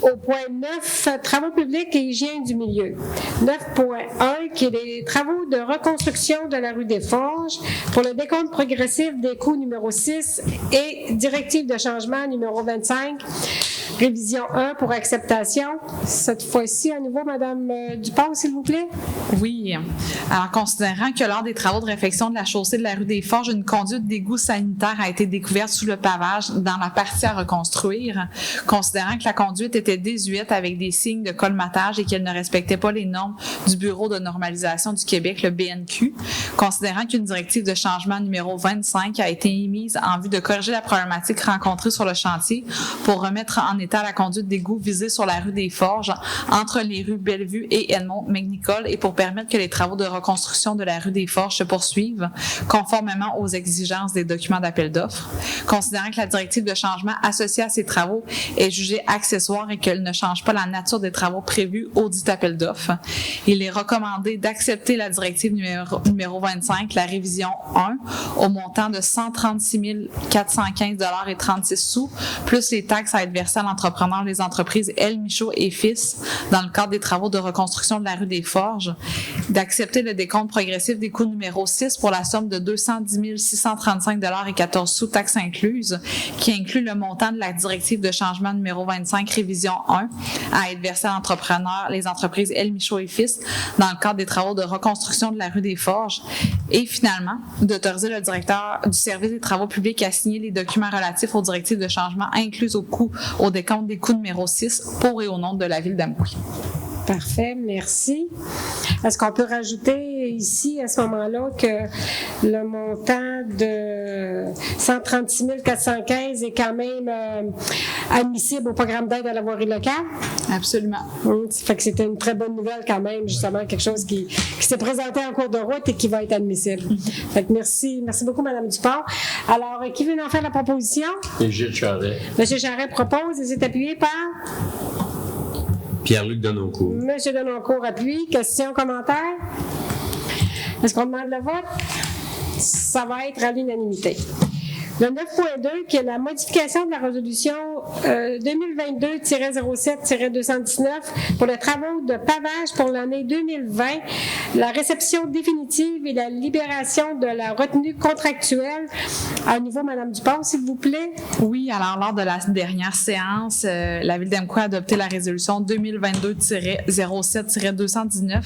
Au point 9, travaux publics et hygiène du milieu. 9.1, qui est les travaux de reconstruction de la rue des Forges pour le décompte progressif des coûts numéro 6 et directive de changement numéro 25, révision 1 pour acceptation. Cette fois-ci, à nouveau, Mme Dupont, s'il vous plaît. Oui. Alors, considérant que lors des travaux de réfection de la chaussée de la rue des Forges, une conduite d'égout sanitaire a été découverte sous le pavage dans la partie à reconstruire, considérant que la conduite était désuète avec des signes de colmatage et qu'elle ne respectait pas les normes du Bureau de normalisation du Québec, le BNQ, considérant qu'une directive de changement numéro 25 a été émise en vue de corriger la problématique rencontrée sur le chantier pour remettre en état la conduite d'égout visée sur la rue des Forges entre les rues Bellevue et Edmond-McNicol et pour permettre que les travaux de reconstruction de la rue des Forges se poursuivent conformément aux exigences des documents d'appel d'offres, considérant que la directive de changement associée à ces travaux est jugée accessoire et qu'elle ne change pas la nature des travaux prévus au dit appel d'offres. Il est recommandé d'accepter la directive numéro 25, la révision 1, au montant de 136 415,36 $, plus les taxes à être versées à l'entrepreneur des entreprises L. Michaud et Fils dans le cadre des travaux de reconstruction de la rue des Forges, d'accepter le décompte progressif des coûts numéro 6 pour la somme de 210 635,14 $, taxes incluses, qui inclut le montant de la directive de changement numéro 25, révision 1, à être versé à l'entrepreneur, les entreprises L. Michaud et Fils, dans le cadre des travaux de reconstruction de la rue des Forges. Et finalement, d'autoriser le directeur du service des travaux publics à signer les documents relatifs aux directives de changement incluses au décompte des coûts numéro 6 pour et au nom de la Ville d'Amqui. Parfait, merci. Est-ce qu'on peut rajouter ici, à ce moment-là, que le montant de 136 415 est quand même admissible au programme d'aide à la voirie locale? Absolument. Ça fait que c'était une très bonne nouvelle quand même, justement, quelque chose qui s'est présenté en cours de route et qui va être admissible. Fait que merci beaucoup, Mme Dupont. Alors, qui veut en faire la proposition? Et Gilles Charret. M. Charret propose et c'est appuyé par? Pierre-Luc Denoncourt. Monsieur Denoncourt appuie. Questions, commentaires? Est-ce qu'on demande le vote? Ça va être à l'unanimité. Le 9.2, qui est la modification de la résolution 2022-07-219 pour les travaux de pavage pour l'année 2020, la réception définitive et la libération de la retenue contractuelle. À nouveau, Mme Dupont, s'il vous plaît. Oui, alors lors de la dernière séance, la Ville d'Amqui a adopté la résolution 2022-07-219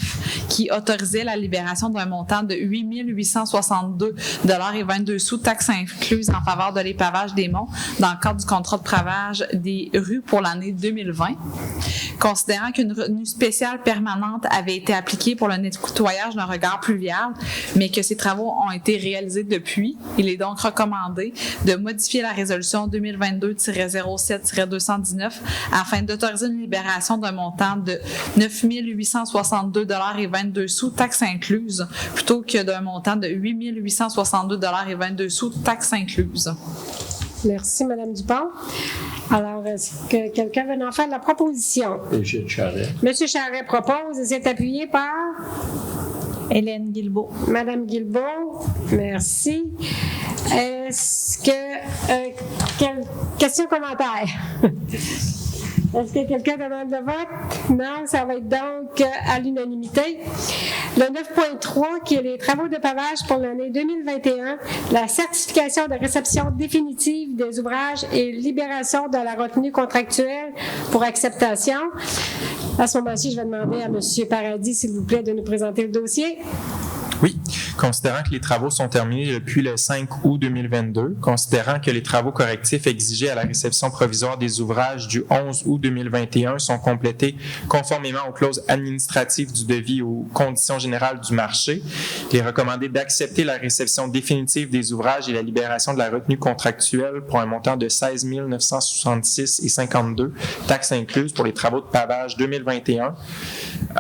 qui autorisait la libération d'un montant de 8 862,22 $, taxes incluses en faveur de l'épavage des monts dans le cadre du contrat de pavage des rues pour l'année 2020. Considérant qu'une retenue spéciale permanente avait été appliquée pour le nettoyage d'un regard pluvial, mais que ces travaux ont été réalisés depuis, il est donc recommandé de modifier la résolution 2022-07-219 afin d'autoriser une libération d'un montant de 9 862,22 $, taxes incluses, plutôt que d'un montant de 8 862,22 $, taxes incluses. Merci, Mme Dupont. Alors, est-ce que quelqu'un veut en faire la proposition? Brigitte Charret. M. Charret propose et c'est appuyé par Hélène Guilbeault. Mme Guilbeault. Merci. Est-ce que... question, commentaire? Est-ce que quelqu'un demande le vote? Non, ça va être donc à l'unanimité. Le 9.3, qui est les travaux de pavage pour l'année 2021, la certification de réception définitive des ouvrages et libération de la retenue contractuelle pour acceptation. À ce moment-ci, je vais demander à M. Paradis, s'il vous plaît, de nous présenter le dossier. Oui, considérant que les travaux sont terminés depuis le 5 août 2022, considérant que les travaux correctifs exigés à la réception provisoire des ouvrages du 11 août 2021 sont complétés conformément aux clauses administratives du devis et aux conditions générales du marché, il est recommandé d'accepter la réception définitive des ouvrages et la libération de la retenue contractuelle pour un montant de 16 966,52 $, taxes incluses pour les travaux de pavage 2021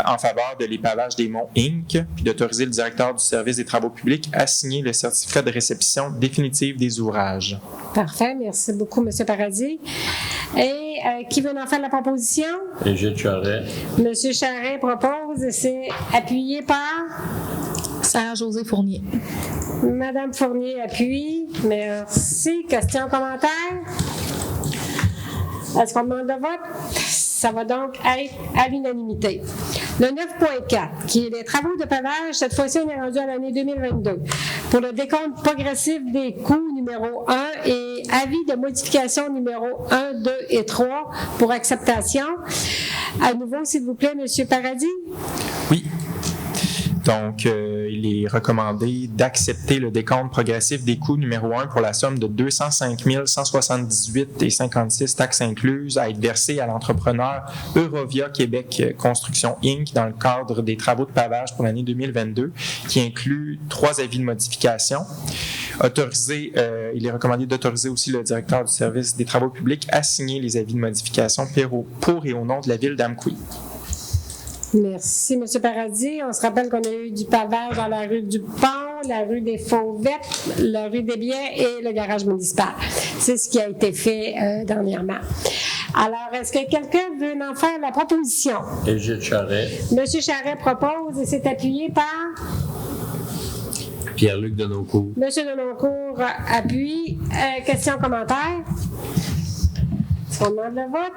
en faveur de l'épavage des monts Inc., puis d'autoriser le directeur du service des travaux publics à signer le certificat de réception définitive des ouvrages. Parfait, merci beaucoup, M. Paradis. Et qui veut en faire la proposition? Brigitte Charret. M. Charret propose et c'est appuyé par Sarah-Josée Fournier. Mme Fournier appuie. Merci. Question, commentaire? Est-ce qu'on demande le vote? Ça va donc être à l'unanimité. Le 9.4, qui est les travaux de pavage, cette fois-ci, on est rendu à l'année 2022. Pour le décompte progressif des coûts numéro 1 et avis de modification numéro 1, 2 et 3 pour acceptation. À nouveau, s'il vous plaît, M. Paradis. Oui. Donc, il est recommandé d'accepter le décompte progressif des coûts numéro 1 pour la somme de 205 178,56 taxes incluses à être versées à l'entrepreneur Eurovia Québec Construction Inc. dans le cadre des travaux de pavage pour l'année 2022, qui inclut 3 avis de modification. Il est recommandé d'autoriser aussi le directeur du service des travaux publics à signer les avis de modification pour et au nom de la Ville d'Amqui. Merci, M. Paradis. On se rappelle qu'on a eu du pavage dans la rue du Pont, la rue des Fauvettes, la rue des Biens et le garage municipal. C'est ce qui a été fait dernièrement. Alors, est-ce que quelqu'un veut en faire la proposition? Brigitte Charret. M. Charret propose et c'est appuyé par Pierre-Luc Denoncourt. M. Denoncourt appuie. Question, commentaire? On demande le vote.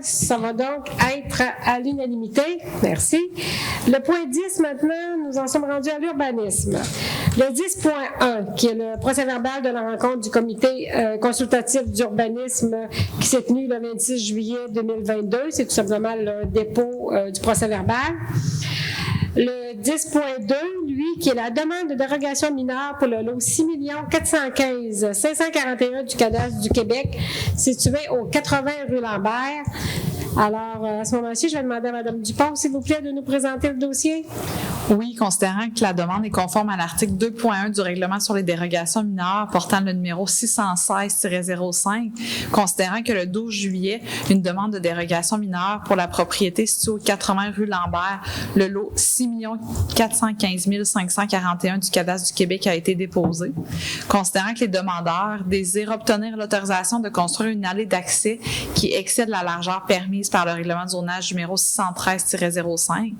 Ça va donc être à l'unanimité. Merci. Le point 10, maintenant, nous en sommes rendus à l'urbanisme. Le 10.1, qui est le procès-verbal de la rencontre du comité consultatif d'urbanisme qui s'est tenu le 26 juillet 2022. C'est tout simplement le dépôt du procès-verbal. Le 10.2, lui, qui est la demande de dérogation mineure pour le lot 6 415 541 du cadastre du Québec, situé au 80 rue Lambert. Alors, à ce moment-ci, je vais demander à Mme Dupont, s'il vous plaît, de nous présenter le dossier. Oui, considérant que la demande est conforme à l'article 2.1 du règlement sur les dérogations mineures portant le numéro 616-05, considérant que le 12 juillet, une demande de dérogation mineure pour la propriété située au 80 rue Lambert, le lot 6 415 541 du cadastre du Québec a été déposée. Considérant que les demandeurs désirent obtenir l'autorisation de construire une allée d'accès qui excède la largeur permise par le règlement de zonage numéro 613-05,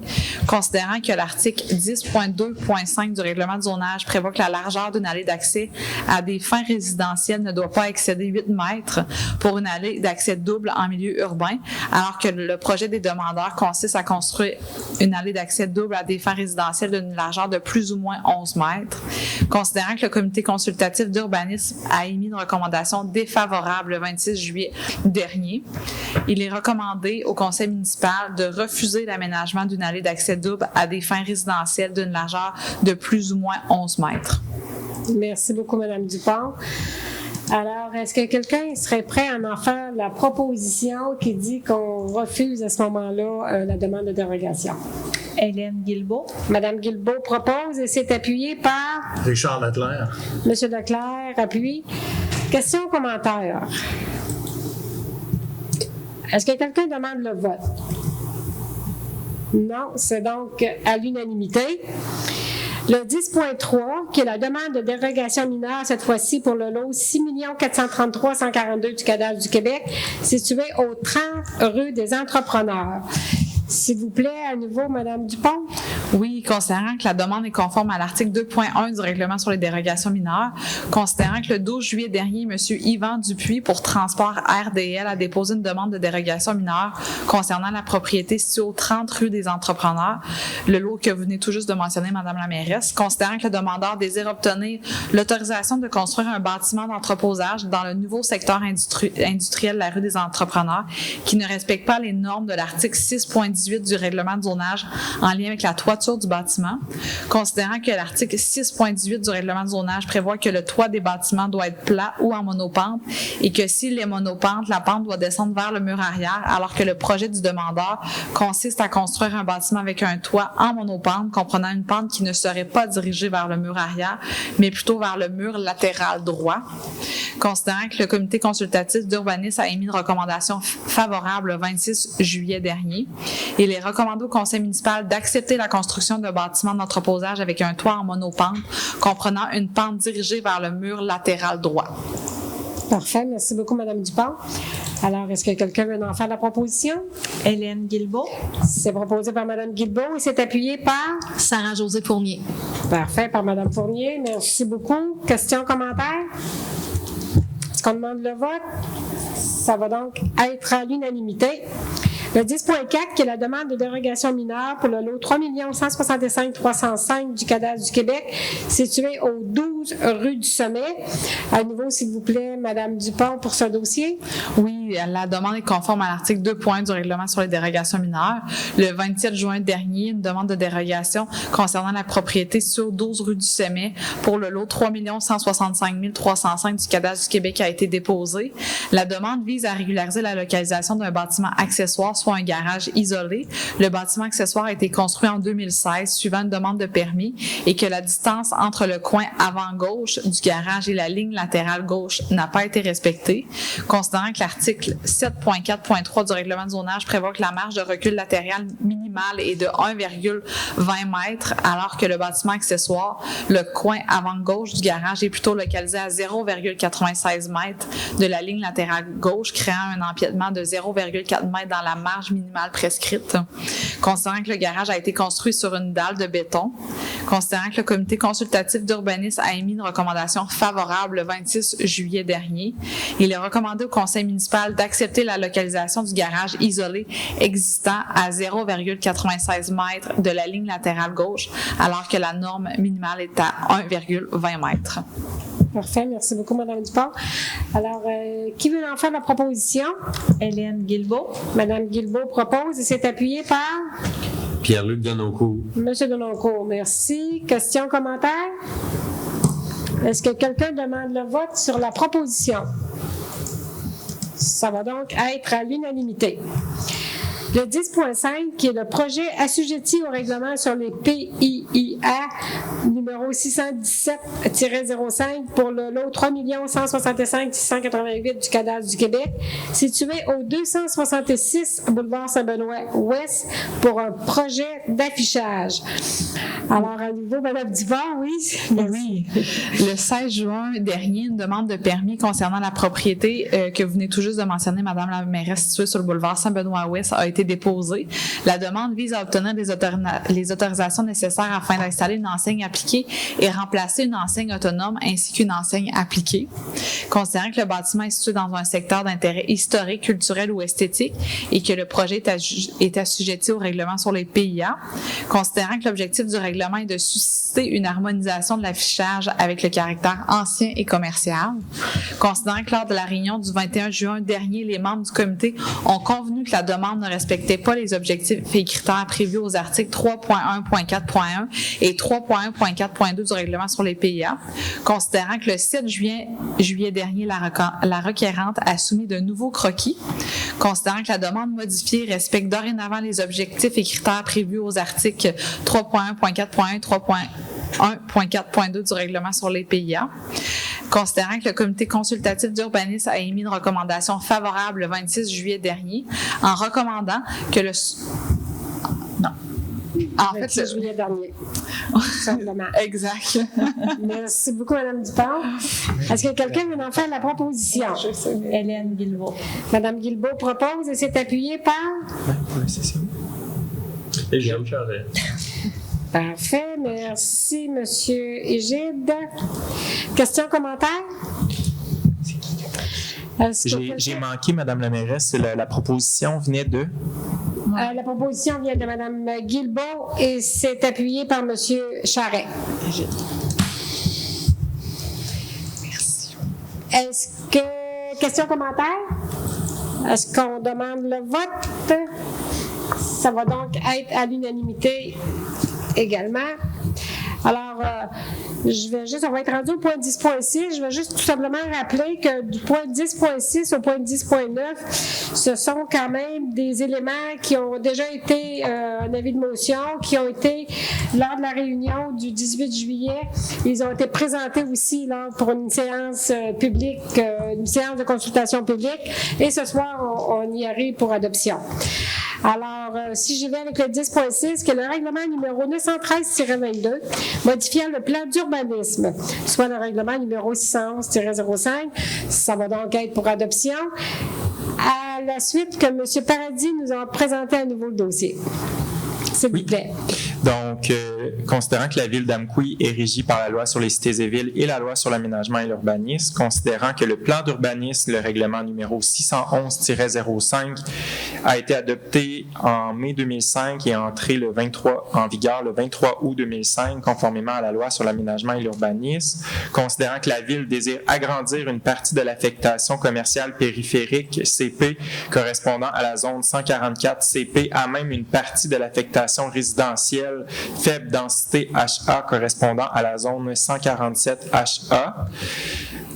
considérant que l'article l'article 10.2.5 du règlement de zonage prévoit que la largeur d'une allée d'accès à des fins résidentielles ne doit pas excéder 8 mètres pour une allée d'accès double en milieu urbain, alors que le projet des demandeurs consiste à construire une allée d'accès double à des fins résidentielles d'une largeur de plus ou moins 11 mètres. Considérant que le comité consultatif d'urbanisme a émis une recommandation défavorable le 26 juillet dernier, il est recommandé au conseil municipal de refuser l'aménagement d'une allée d'accès double à des fins résidentielles d'une largeur de plus ou moins 11 mètres. Merci beaucoup, Mme Dupont. Alors, est-ce que quelqu'un serait prêt à en faire la proposition qui dit qu'on refuse à ce moment-là la demande de dérogation? Hélène Guilbeault. Mme Guilbeault propose et c'est appuyé par Richard Leclerc. M. Leclerc appuie. Questions, commentaires? Est-ce que quelqu'un demande le vote? Non, c'est donc à l'unanimité. Le 10.3, qui est la demande de dérogation mineure, cette fois-ci pour le lot 6 433 142 du cadastre du Québec, situé au 30 rue des Entrepreneurs. S'il vous plaît, à nouveau, Mme Dupont. Oui, considérant que la demande est conforme à l'article 2.1 du règlement sur les dérogations mineures, considérant que le 12 juillet dernier, M. Yvan Dupuis, pour Transport RDL, a déposé une demande de dérogation mineure concernant la propriété située au 30 rue des Entrepreneurs, le lot que vous venez tout juste de mentionner, Mme la mairesse, considérant que le demandeur désire obtenir l'autorisation de construire un bâtiment d'entreposage dans le nouveau secteur industriel de la rue des Entrepreneurs qui ne respecte pas les normes de l'article 6.18 du règlement de zonage en lien avec la toiture du bâtiment, considérant que l'article 6.18 du règlement de zonage prévoit que le toit des bâtiments doit être plat ou en monopente et que s'il est monopente, la pente doit descendre vers le mur arrière, alors que le projet du demandeur consiste à construire un bâtiment avec un toit en monopente comprenant une pente qui ne serait pas dirigée vers le mur arrière, mais plutôt vers le mur latéral droit. Considérant que le comité consultatif d'urbanisme a émis une recommandation favorable le 26 juillet dernier, il est recommandé au conseil municipal d'accepter la construction d'un bâtiment d'entreposage avec un toit en monopente comprenant une pente dirigée vers le mur latéral droit. Parfait. Merci beaucoup, Mme Dupont. Alors, est-ce que quelqu'un veut en faire la proposition? Hélène Guilbeault. C'est proposé par Mme Guilbeault et c'est appuyé par? Sarah-Josée Fournier. Parfait, par Mme Fournier. Merci beaucoup. Questions, commentaires? Est-ce qu'on demande le vote? Ça va donc être à l'unanimité. Le 10.4, qui est la demande de dérogation mineure pour le lot 3 165 305 du cadastre du Québec, situé au 12 rue du Sommet. À nouveau, s'il vous plaît, Mme Dupont, pour ce dossier. Oui, la demande est conforme à l'article 2.1 du règlement sur les dérogations mineures. Le 27 juin dernier, une demande de dérogation concernant la propriété sur 12 rue du Sommet pour le lot 3 165 305 du cadastre du Québec a été déposée. La demande vise à régulariser la localisation d'un bâtiment accessoire, soit un garage isolé. Le bâtiment accessoire a été construit en 2016 suivant une demande de permis et que la distance entre le coin avant-gauche du garage et la ligne latérale gauche n'a pas été respectée. Considérant que l'article 7.4.3 du règlement de zonage prévoit que la marge de recul latéral minimale est de 1,20 mètres alors que le bâtiment accessoire, le coin avant-gauche du garage est plutôt localisé à 0,96 mètres de la ligne latérale gauche, créant un empiètement de 0,4 mètres dans la marge minimale prescrite. Considérant que le garage a été construit sur une dalle de béton, considérant que le comité consultatif d'urbanisme a émis une recommandation favorable le 26 juillet dernier, il est recommandé au conseil municipal d'accepter la localisation du garage isolé existant à 0,96 mètres de la ligne latérale gauche, alors que la norme minimale est à 1,20 mètres. Parfait. Merci beaucoup, Mme Dupont. Alors, qui veut en faire la proposition? Hélène Guilbeault. Mme Guilbeault propose et c'est appuyé par? Pierre-Luc Denoncourt. Monsieur Denoncourt, merci. Questions, commentaires? Est-ce que quelqu'un demande le vote sur la proposition? Ça va donc être à l'unanimité. Le 10.5, qui est le projet assujetti au règlement sur les PIIA numéro 617-05 pour le lot 3 165 688 du cadastre du Québec, situé au 266 boulevard Saint-Benoît-Ouest pour un projet d'affichage. Alors, à nouveau, Mme Duvard, oui. Oui. Le 16 juin dernier, une demande de permis concernant la propriété que vous venez tout juste de mentionner, Mme la mairesse, située sur le boulevard Saint-Benoît-Ouest, a été été déposée. La demande vise à obtenir les autorisations nécessaires afin d'installer une enseigne appliquée et remplacer une enseigne autonome ainsi qu'une enseigne appliquée. Considérant que le bâtiment est situé dans un secteur d'intérêt historique, culturel ou esthétique et que le projet est assujetti au règlement sur les PIA, considérant que l'objectif du règlement est de susciter une harmonisation de l'affichage avec le caractère ancien et commercial, considérant que lors de la réunion du 21 juin dernier, les membres du comité ont convenu que la demande ne respectait pas les objectifs et critères prévus aux articles 3.1.4.1 et 3.1.4.2 du règlement sur les PIA, considérant que le 7 juillet dernier, la requérante a soumis de nouveaux croquis, considérant que la demande modifiée respecte dorénavant les objectifs et critères prévus aux articles 3.1.4.1 et 3.1.4.2 du règlement sur les PIA, considérant que le comité consultatif d'urbanisme a émis une recommandation favorable le 26 juillet dernier en recommandant que le... Non. En fait, le juillet dernier. Simplement. Exact. Merci beaucoup, Mme Dupont. Est-ce que quelqu'un veut en faire la proposition? Hélène Guilbeault. Mme Guilbeault propose et s'est appuyée par? Oui, c'est ça. Égide Charret. Parfait. Merci, M. Égide. Questions, commentaires? J'ai manqué, Mme la mairesse, la proposition venait de... La proposition vient de Mme Guilbeault et s'est appuyée par M. Charret. Merci. Est-ce que... Questions, commentaires? Est-ce qu'on demande le vote? Ça va donc être à l'unanimité également. Alors, on va être rendu au point 10.6. Je vais juste tout simplement rappeler que du point 10.6 au point 10.9, ce sont quand même des éléments qui ont déjà été un avis de motion, qui ont été lors de la réunion du 18 juillet. Ils ont été présentés aussi là, pour une séance publique, une séance de consultation publique. Et ce soir, on y arrive pour adoption. Alors, si je vais avec le 10.6, qui est le règlement numéro 913-22, modifiant le plan d'urbanisme, soit le règlement numéro 611-05, ça va donc être pour adoption. À la suite que M. Paradis nous a présenté à nouveau le dossier. S'il vous plaît. Donc, considérant que la ville d'Amqui est régie par la loi sur les cités et villes et la loi sur l'aménagement et l'urbanisme, considérant que le plan d'urbanisme, le règlement numéro 611-05, a été adopté en mai 2005 et est entré en vigueur le 23 août 2005, conformément à la loi sur l'aménagement et l'urbanisme, considérant que la ville désire agrandir une partie de l'affectation commerciale périphérique CP correspondant à la zone 144 CP à même une partie de l'affectation résidentielle faible densité HA correspondant à la zone 147 HA,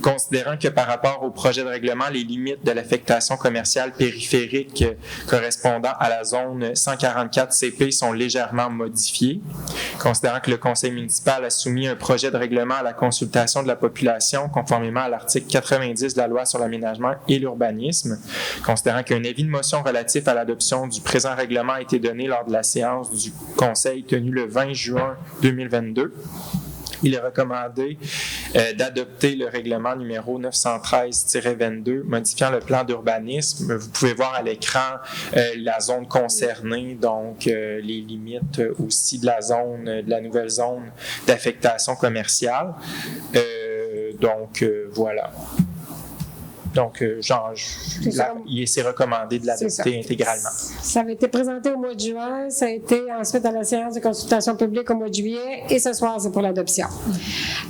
considérant que par rapport au projet de règlement, les limites de l'affectation commerciale périphérique correspondant à la zone 144 CP sont légèrement modifiées, considérant que le conseil municipal a soumis un projet de règlement à la consultation de la population conformément à l'article 90 de la loi sur l'aménagement et l'urbanisme, considérant qu'un avis de motion relatif à l'adoption du présent règlement a été donné lors de la séance du conseil tenue le 20 juin 2022. Il est recommandé d'adopter le règlement numéro 913-22 modifiant le plan d'urbanisme. Vous pouvez voir à l'écran la zone concernée, donc les limites aussi de la nouvelle zone d'affectation commerciale. Voilà. Donc, il s'est recommandé de l'adopter intégralement. Ça avait été présenté au mois de juin, ça a été ensuite à la séance de consultation publique au mois de juillet, et ce soir, c'est pour l'adoption.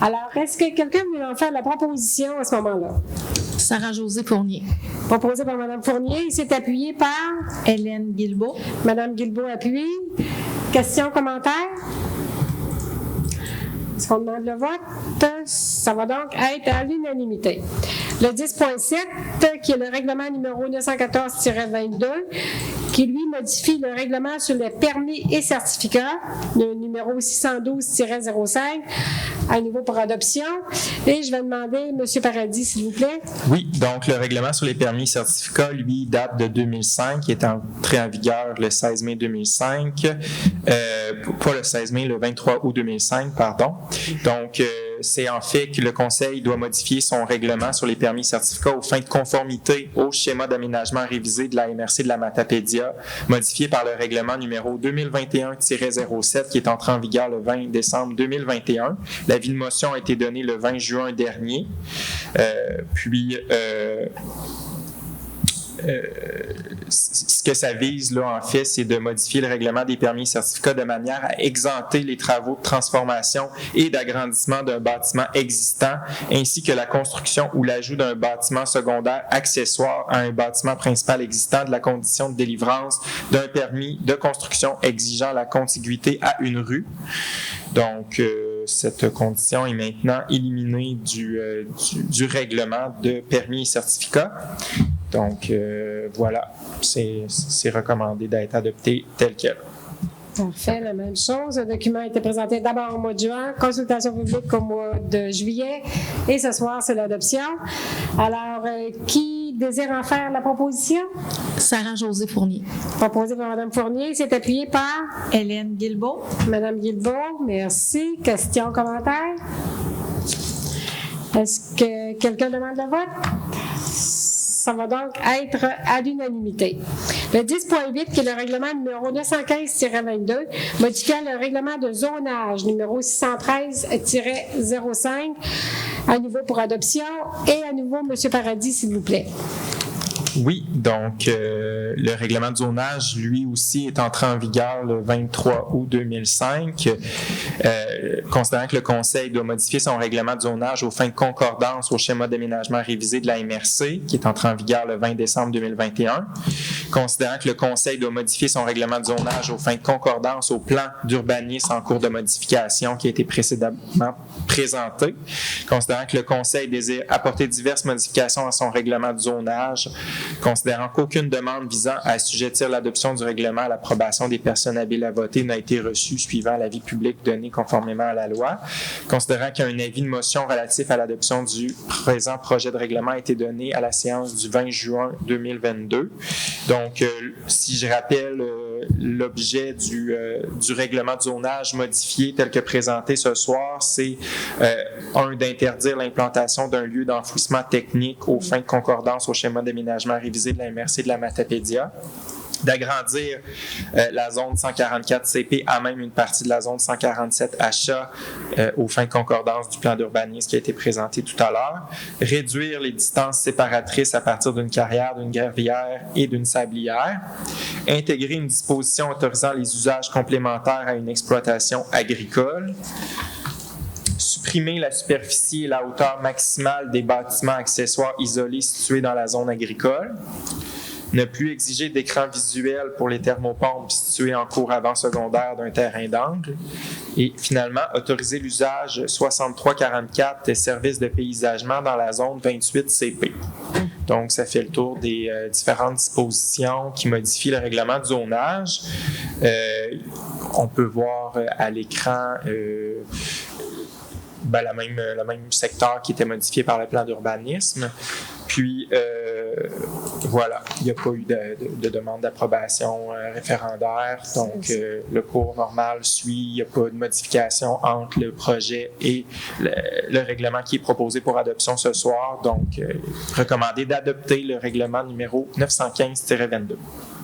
Alors, est-ce que quelqu'un veut en faire la proposition à ce moment-là? Sarah-Josée Fournier. Proposé par Mme Fournier, il s'est appuyé par? Hélène Guilbeault. Mme Guilbeault appuie. Questions, commentaires? Est-ce qu'on demande le vote? Ça va donc être à l'unanimité. Le 10.7, qui est le règlement numéro 914-22, qui lui modifie le règlement sur les permis et certificats, le numéro 612-05, à nouveau pour adoption. Et je vais demander, M. Paradis, s'il vous plaît. Oui, donc le règlement sur les permis et certificats, lui, date de 2005, qui est entré en vigueur le 16 mai 2005. Pas le 16 mai, le 23 août 2005, pardon. Donc, c'est en fait que le Conseil doit modifier son règlement sur les permis et certificats aux fins de conformité au schéma d'aménagement révisé de la MRC de la Matapédia, modifié par le règlement numéro 2021-07 qui est entré en vigueur le 20 décembre 2021. L'avis de motion a été donné le 20 juin dernier. Ce que ça vise, là, en fait, c'est de modifier le règlement des permis et certificats de manière à exempter les travaux de transformation et d'agrandissement d'un bâtiment existant, ainsi que la construction ou l'ajout d'un bâtiment secondaire accessoire à un bâtiment principal existant de la condition de délivrance d'un permis de construction exigeant la contiguïté à une rue. Donc, cette condition est maintenant éliminée du règlement de permis et certificats. Donc, voilà, c'est recommandé d'être adopté tel quel. Parfait, la même chose. Le document a été présenté d'abord au mois de juin, consultation publique au mois de juillet, et ce soir, c'est l'adoption. Alors, qui désire en faire la proposition? Sarah-Josée Fournier. Proposée par Mme Fournier, c'est appuyé par Hélène Guilbeault. Mme Guilbeault, merci. Questions, commentaires? Est-ce que quelqu'un demande le vote? Ça va donc être à l'unanimité. Le 10.8, qui est le règlement numéro 915-22, modifiant le règlement de zonage numéro 613-05, à nouveau pour adoption. Et à nouveau, M. Paradis, s'il vous plaît. Oui, donc le règlement de zonage, lui aussi, est entré en vigueur le 23 août 2005. Considérant que le Conseil doit modifier son règlement de zonage aux fins de concordance au schéma d'aménagement révisé de la MRC, qui est entré en vigueur le 20 décembre 2021. Considérant que le Conseil doit modifier son règlement de zonage aux fins de concordance au plan d'urbanisme en cours de modification qui a été précédemment présenté. Considérant que le Conseil désire apporter diverses modifications à son règlement de zonage, considérant qu'aucune demande visant à assujettir l'adoption du règlement à l'approbation des personnes habiles à voter n'a été reçue suivant l'avis public donné conformément à la loi, considérant qu'un avis de motion relatif à l'adoption du présent projet de règlement a été donné à la séance du 20 juin 2022. Donc, si je rappelle l'objet du règlement de zonage modifié tel que présenté ce soir, c'est d'interdire l'implantation d'un lieu d'enfouissement technique aux fins de concordance au schéma d'aménagement révisé de la MRC de la Matapédia, d'agrandir la zone 144 CP à même une partie de la zone 147 achat aux fins de concordance du plan d'urbanisme qui a été présenté tout à l'heure, réduire les distances séparatrices à partir d'une carrière, d'une gravière et d'une sablière, intégrer une disposition autorisant les usages complémentaires à une exploitation agricole, supprimer la superficie et la hauteur maximale des bâtiments accessoires isolés situés dans la zone agricole, ne plus exiger d'écran visuel pour les thermopompes situées en cours avant-secondaire d'un terrain d'angle et finalement autoriser l'usage 6344 des services de paysagement dans la zone 28 CP. Donc, ça fait le tour des différentes dispositions qui modifient le règlement de zonage. On peut voir à l'écran le même secteur qui était modifié par le plan d'urbanisme. Puis, voilà, il n'y a pas eu de demande d'approbation référendaire. Donc, le cours normal suit. Il n'y a pas de modification entre le projet et le règlement qui est proposé pour adoption ce soir. Donc, recommandé d'adopter le règlement numéro 915-22.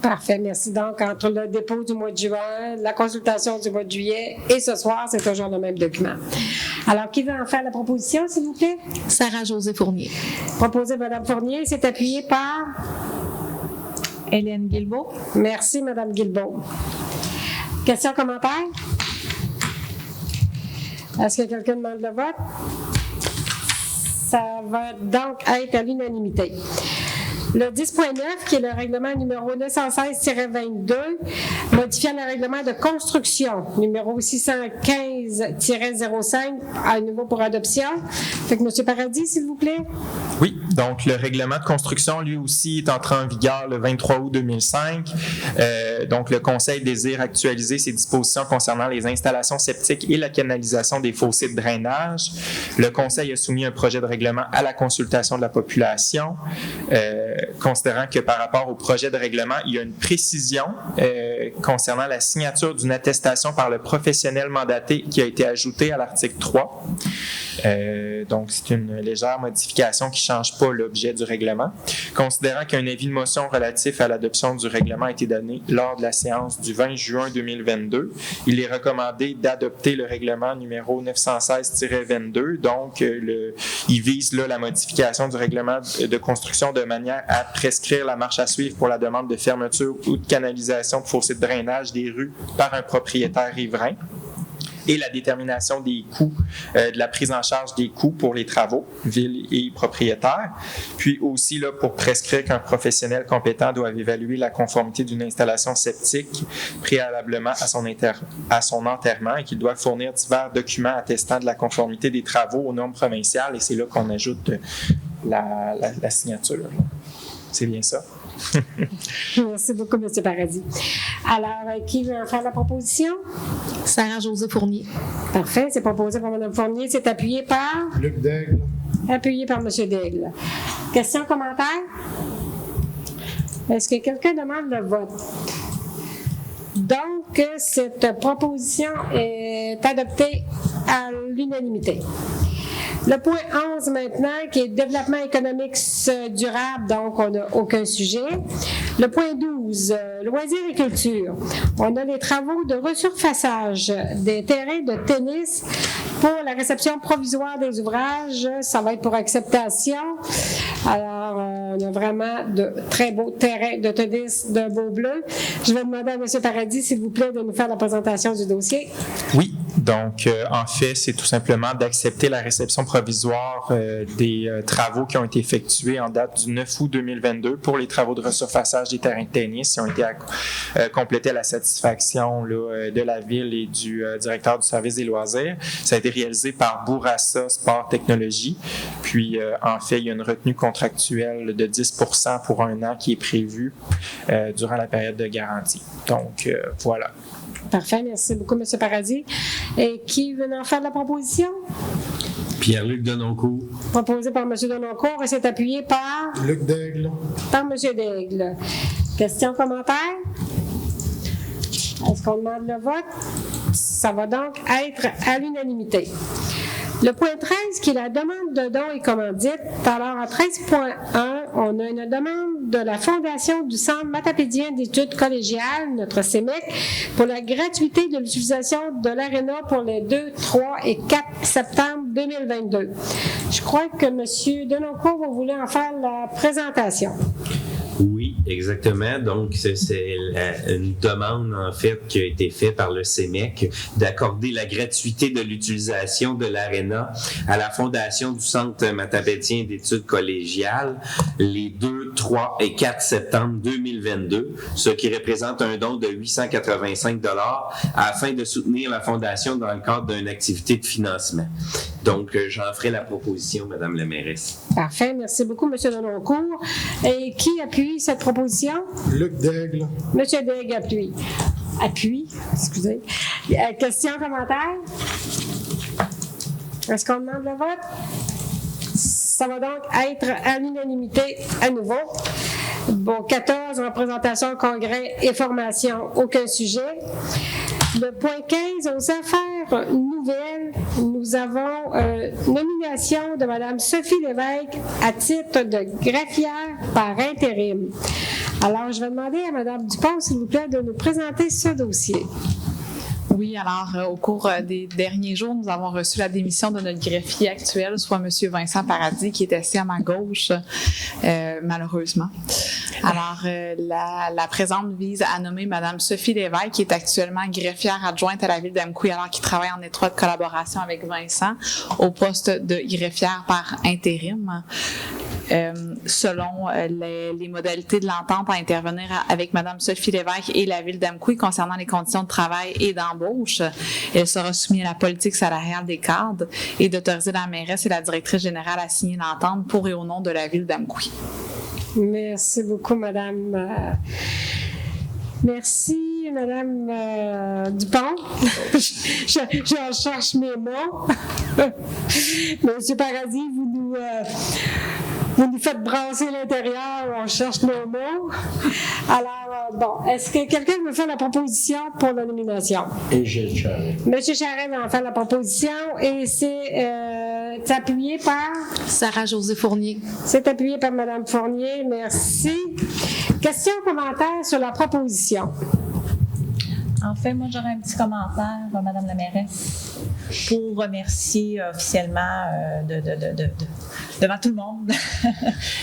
Parfait, merci. Donc, entre le dépôt du mois de juin, la consultation du mois de juillet et ce soir, c'est toujours le même document. Alors, qui va en faire la proposition, s'il vous plaît? Sarah-Josée Fournier. Proposée Mme Fournier, c'est appuyé par Hélène Guilbeault. Merci, Mme Guilbeault. Questions, commentaires? Est-ce que quelqu'un demande le vote? Ça va donc être à l'unanimité. Le 10.9, qui est le règlement numéro 916-22, modifiant le règlement de construction numéro 615-05, à nouveau pour adoption. Fait que M. Paradis, s'il vous plaît. Oui, donc le règlement de construction, lui aussi, est entré en vigueur le 23 août 2005. Donc, le Conseil désire actualiser ses dispositions concernant les installations septiques et la canalisation des fossés de drainage. Le Conseil a soumis un projet de règlement à la consultation de la population. Considérant que par rapport au projet de règlement, il y a une précision concernant la signature d'une attestation par le professionnel mandaté qui a été ajoutée à l'article 3. Donc, c'est une légère modification qui ne change pas l'objet du règlement. Considérant qu'un avis de motion relatif à l'adoption du règlement a été donné lors de la séance du 20 juin 2022, il est recommandé d'adopter le règlement numéro 916-22. Donc, il vise là la modification du règlement de construction de manière à prescrire la marche à suivre pour la demande de fermeture ou de canalisation de fossés de drainage des rues par un propriétaire riverain, et la détermination des coûts, de la prise en charge des coûts pour les travaux, ville et propriétaire. Puis aussi là, pour prescrire qu'un professionnel compétent doit évaluer la conformité d'une installation septique préalablement à son enterrement et qu'il doit fournir divers documents attestant de la conformité des travaux aux normes provinciales. Et c'est là qu'on ajoute la signature. C'est bien ça. Merci beaucoup, M. Paradis. Alors, qui veut faire la proposition? Sarah-Josée Fournier. Parfait, c'est proposé par Mme Fournier. C'est appuyé par? Luc Daigle. Appuyé par M. Daigle. Questions, commentaires? Est-ce que quelqu'un demande le vote? Donc, cette proposition est adoptée à l'unanimité. Le point 11 maintenant, qui est développement économique durable, donc on n'a aucun sujet. Le point 12, loisirs et culture. On a les travaux de resurfaçage des terrains de tennis pour la réception provisoire des ouvrages. Ça va être pour acceptation. Alors, on a vraiment de très beaux terrains de tennis de Beaubleu. Je vais demander à M. Paradis, s'il vous plaît, de nous faire la présentation du dossier. Oui, donc en fait, c'est tout simplement d'accepter la réception provisoire des travaux qui ont été effectués en date du 9 août 2022 pour les travaux de resurfaçage des terrains de tennis qui ont été complétés à la satisfaction là, de la Ville et du directeur du service des loisirs. Ça a été réalisé par Bourassa Sport Technologies. Puis, en fait, il y a une retenue contractuelle de 10% pour un an qui est prévue durant la période de garantie. Donc, voilà. Parfait, merci beaucoup, M. Paradis. Et qui veut en faire la proposition? Pierre-Luc Denoncourt. Proposé par M. Denoncourt et c'est appuyé par? Luc Daigle. Par M. Daigle. Questions, commentaires? Est-ce qu'on demande le vote? Ça va donc être à l'unanimité. Le point 13, qui est la demande de dons et commandites. Alors, en 13.1, on a une demande de la Fondation du Centre matapédien d'études collégiales, notre CEMEC, pour la gratuité de l'utilisation de l'aréna pour les 2, 3 et 4 septembre 2022. Je crois que M. Denoncourt va vouloir en faire la présentation. Oui, exactement. Donc, c'est une demande, en fait, qui a été faite par le CEMEC d'accorder la gratuité de l'utilisation de l'aréna à la Fondation du Centre matapédien d'études collégiales les 2, 3 et 4 septembre 2022, ce qui représente un don de 885 $ afin de soutenir la Fondation dans le cadre d'une activité de financement. Donc, j'en ferai la proposition, Madame la mairesse. Parfait. Merci beaucoup, M. Denoncourt. Et qui appuie cette proposition? Luc Daigle. M. Daigle appuie. Appuie, excusez. Question, commentaire? Est-ce qu'on demande le vote? Ça va donc être à l'unanimité à nouveau. Bon, 14, représentation, congrès et formation, aucun sujet. Le point 15, aux affaires nouvelles, nous avons nomination de Mme Sophie Lévesque à titre de greffière par intérim. Alors, je vais demander à Mme Dupont, s'il vous plaît, de nous présenter ce dossier. Oui, alors au cours des derniers jours, nous avons reçu la démission de notre greffier actuel, soit M. Vincent Paradis, qui est assis à ma gauche, malheureusement. Alors, la présente vise à nommer Mme Sophie Lévesque, qui est actuellement greffière adjointe à la Ville d'Amqui, alors qui travaille en étroite collaboration avec Vincent, au poste de greffière par intérim. Selon les modalités de l'entente à intervenir avec Mme Sophie Lévesque et la Ville d'Amqui concernant les conditions de travail et d'embauche. Elle sera soumise à la politique salariale des cadres et d'autoriser la mairesse et la directrice générale à signer l'entente pour et au nom de la Ville d'Amqui. Merci beaucoup, Madame. Merci, Madame Dupont. Je cherche mes mots. Monsieur Paradis, vous nous vous nous faites brasser l'intérieur, on cherche nos mots. Alors, bon, est-ce que quelqu'un veut faire la proposition pour la nomination? Et Gilles Charret. Monsieur Charret va en faire la proposition et c'est appuyé par? Sarah-Josée Fournier. C'est appuyé par Mme Fournier. Merci. Questions, commentaires sur la proposition? En fait, moi, j'aurais un petit commentaire, Madame la mairesse, pour remercier officiellement devant tout le monde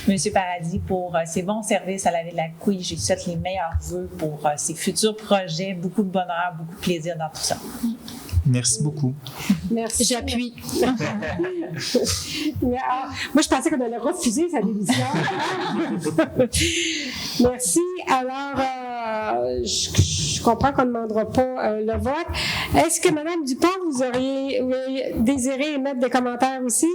M. Paradis pour ses bons services à la Ville de Lacouille. Je lui souhaite les meilleurs vœux pour ses futurs projets. Beaucoup de bonheur, beaucoup de plaisir dans tout ça. Merci beaucoup. Merci. J'appuie. Moi, je pensais qu'on allait refuser sa démission. Merci. Alors, je comprends qu'on ne demandera pas le vote. Est-ce que, Mme Dupont, vous auriez désiré émettre des commentaires aussi?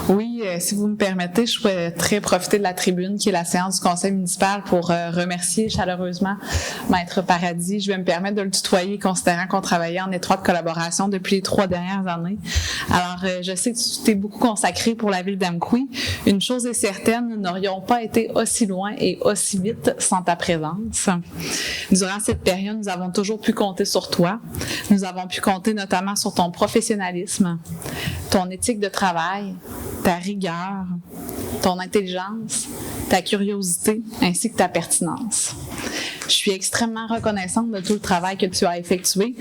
Oui, si vous me permettez, je souhaiterais profiter de la tribune qui est la séance du conseil municipal pour remercier chaleureusement Maître Paradis. Je vais me permettre de le tutoyer, considérant qu'on travaillait en étroite collaboration depuis les 3 dernières années. Alors, je sais que tu t'es beaucoup consacré pour la ville d'Amqui. Une chose est certaine, nous n'aurions pas été aussi loin et aussi vite sans ta présence. Durant cette période, nous avons toujours pu compter sur toi. Nous avons pu compter notamment sur ton professionnalisme, ton éthique de travail, ta rigueur, ton intelligence, ta curiosité ainsi que ta pertinence. Je suis extrêmement reconnaissante de tout le travail que tu as effectué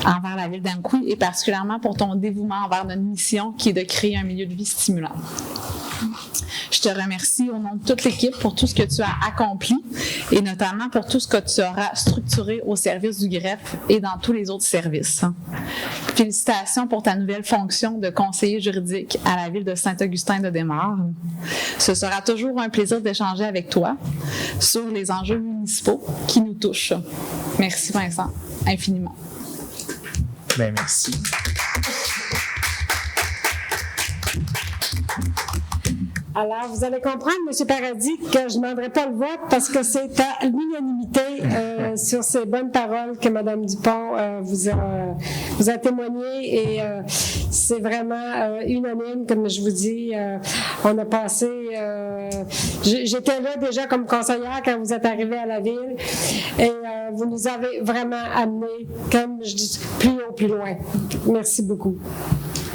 envers la ville d'Amqui et particulièrement pour ton dévouement envers notre mission qui est de créer un milieu de vie stimulant. Je te remercie au nom de toute l'équipe pour tout ce que tu as accompli et notamment pour tout ce que tu auras structuré au service du greffe et dans tous les autres services. Félicitations pour ta nouvelle fonction de conseiller juridique à la ville de Saint-Augustin-de-Desmaures. Ce sera toujours un plaisir d'échanger avec toi sur les enjeux municipaux qui nous touchent. Merci Vincent, infiniment. Bien, merci. Alors, vous allez comprendre, M. Paradis, que je ne demanderai pas le vote parce que c'est à l'unanimité sur ces bonnes paroles que Mme Dupont vous a témoigné et c'est vraiment unanime, comme je vous dis. On a passé... J'étais là déjà comme conseillère quand vous êtes arrivée à la ville et vous nous avez vraiment amenés, comme je dis, plus haut, plus loin. Merci beaucoup.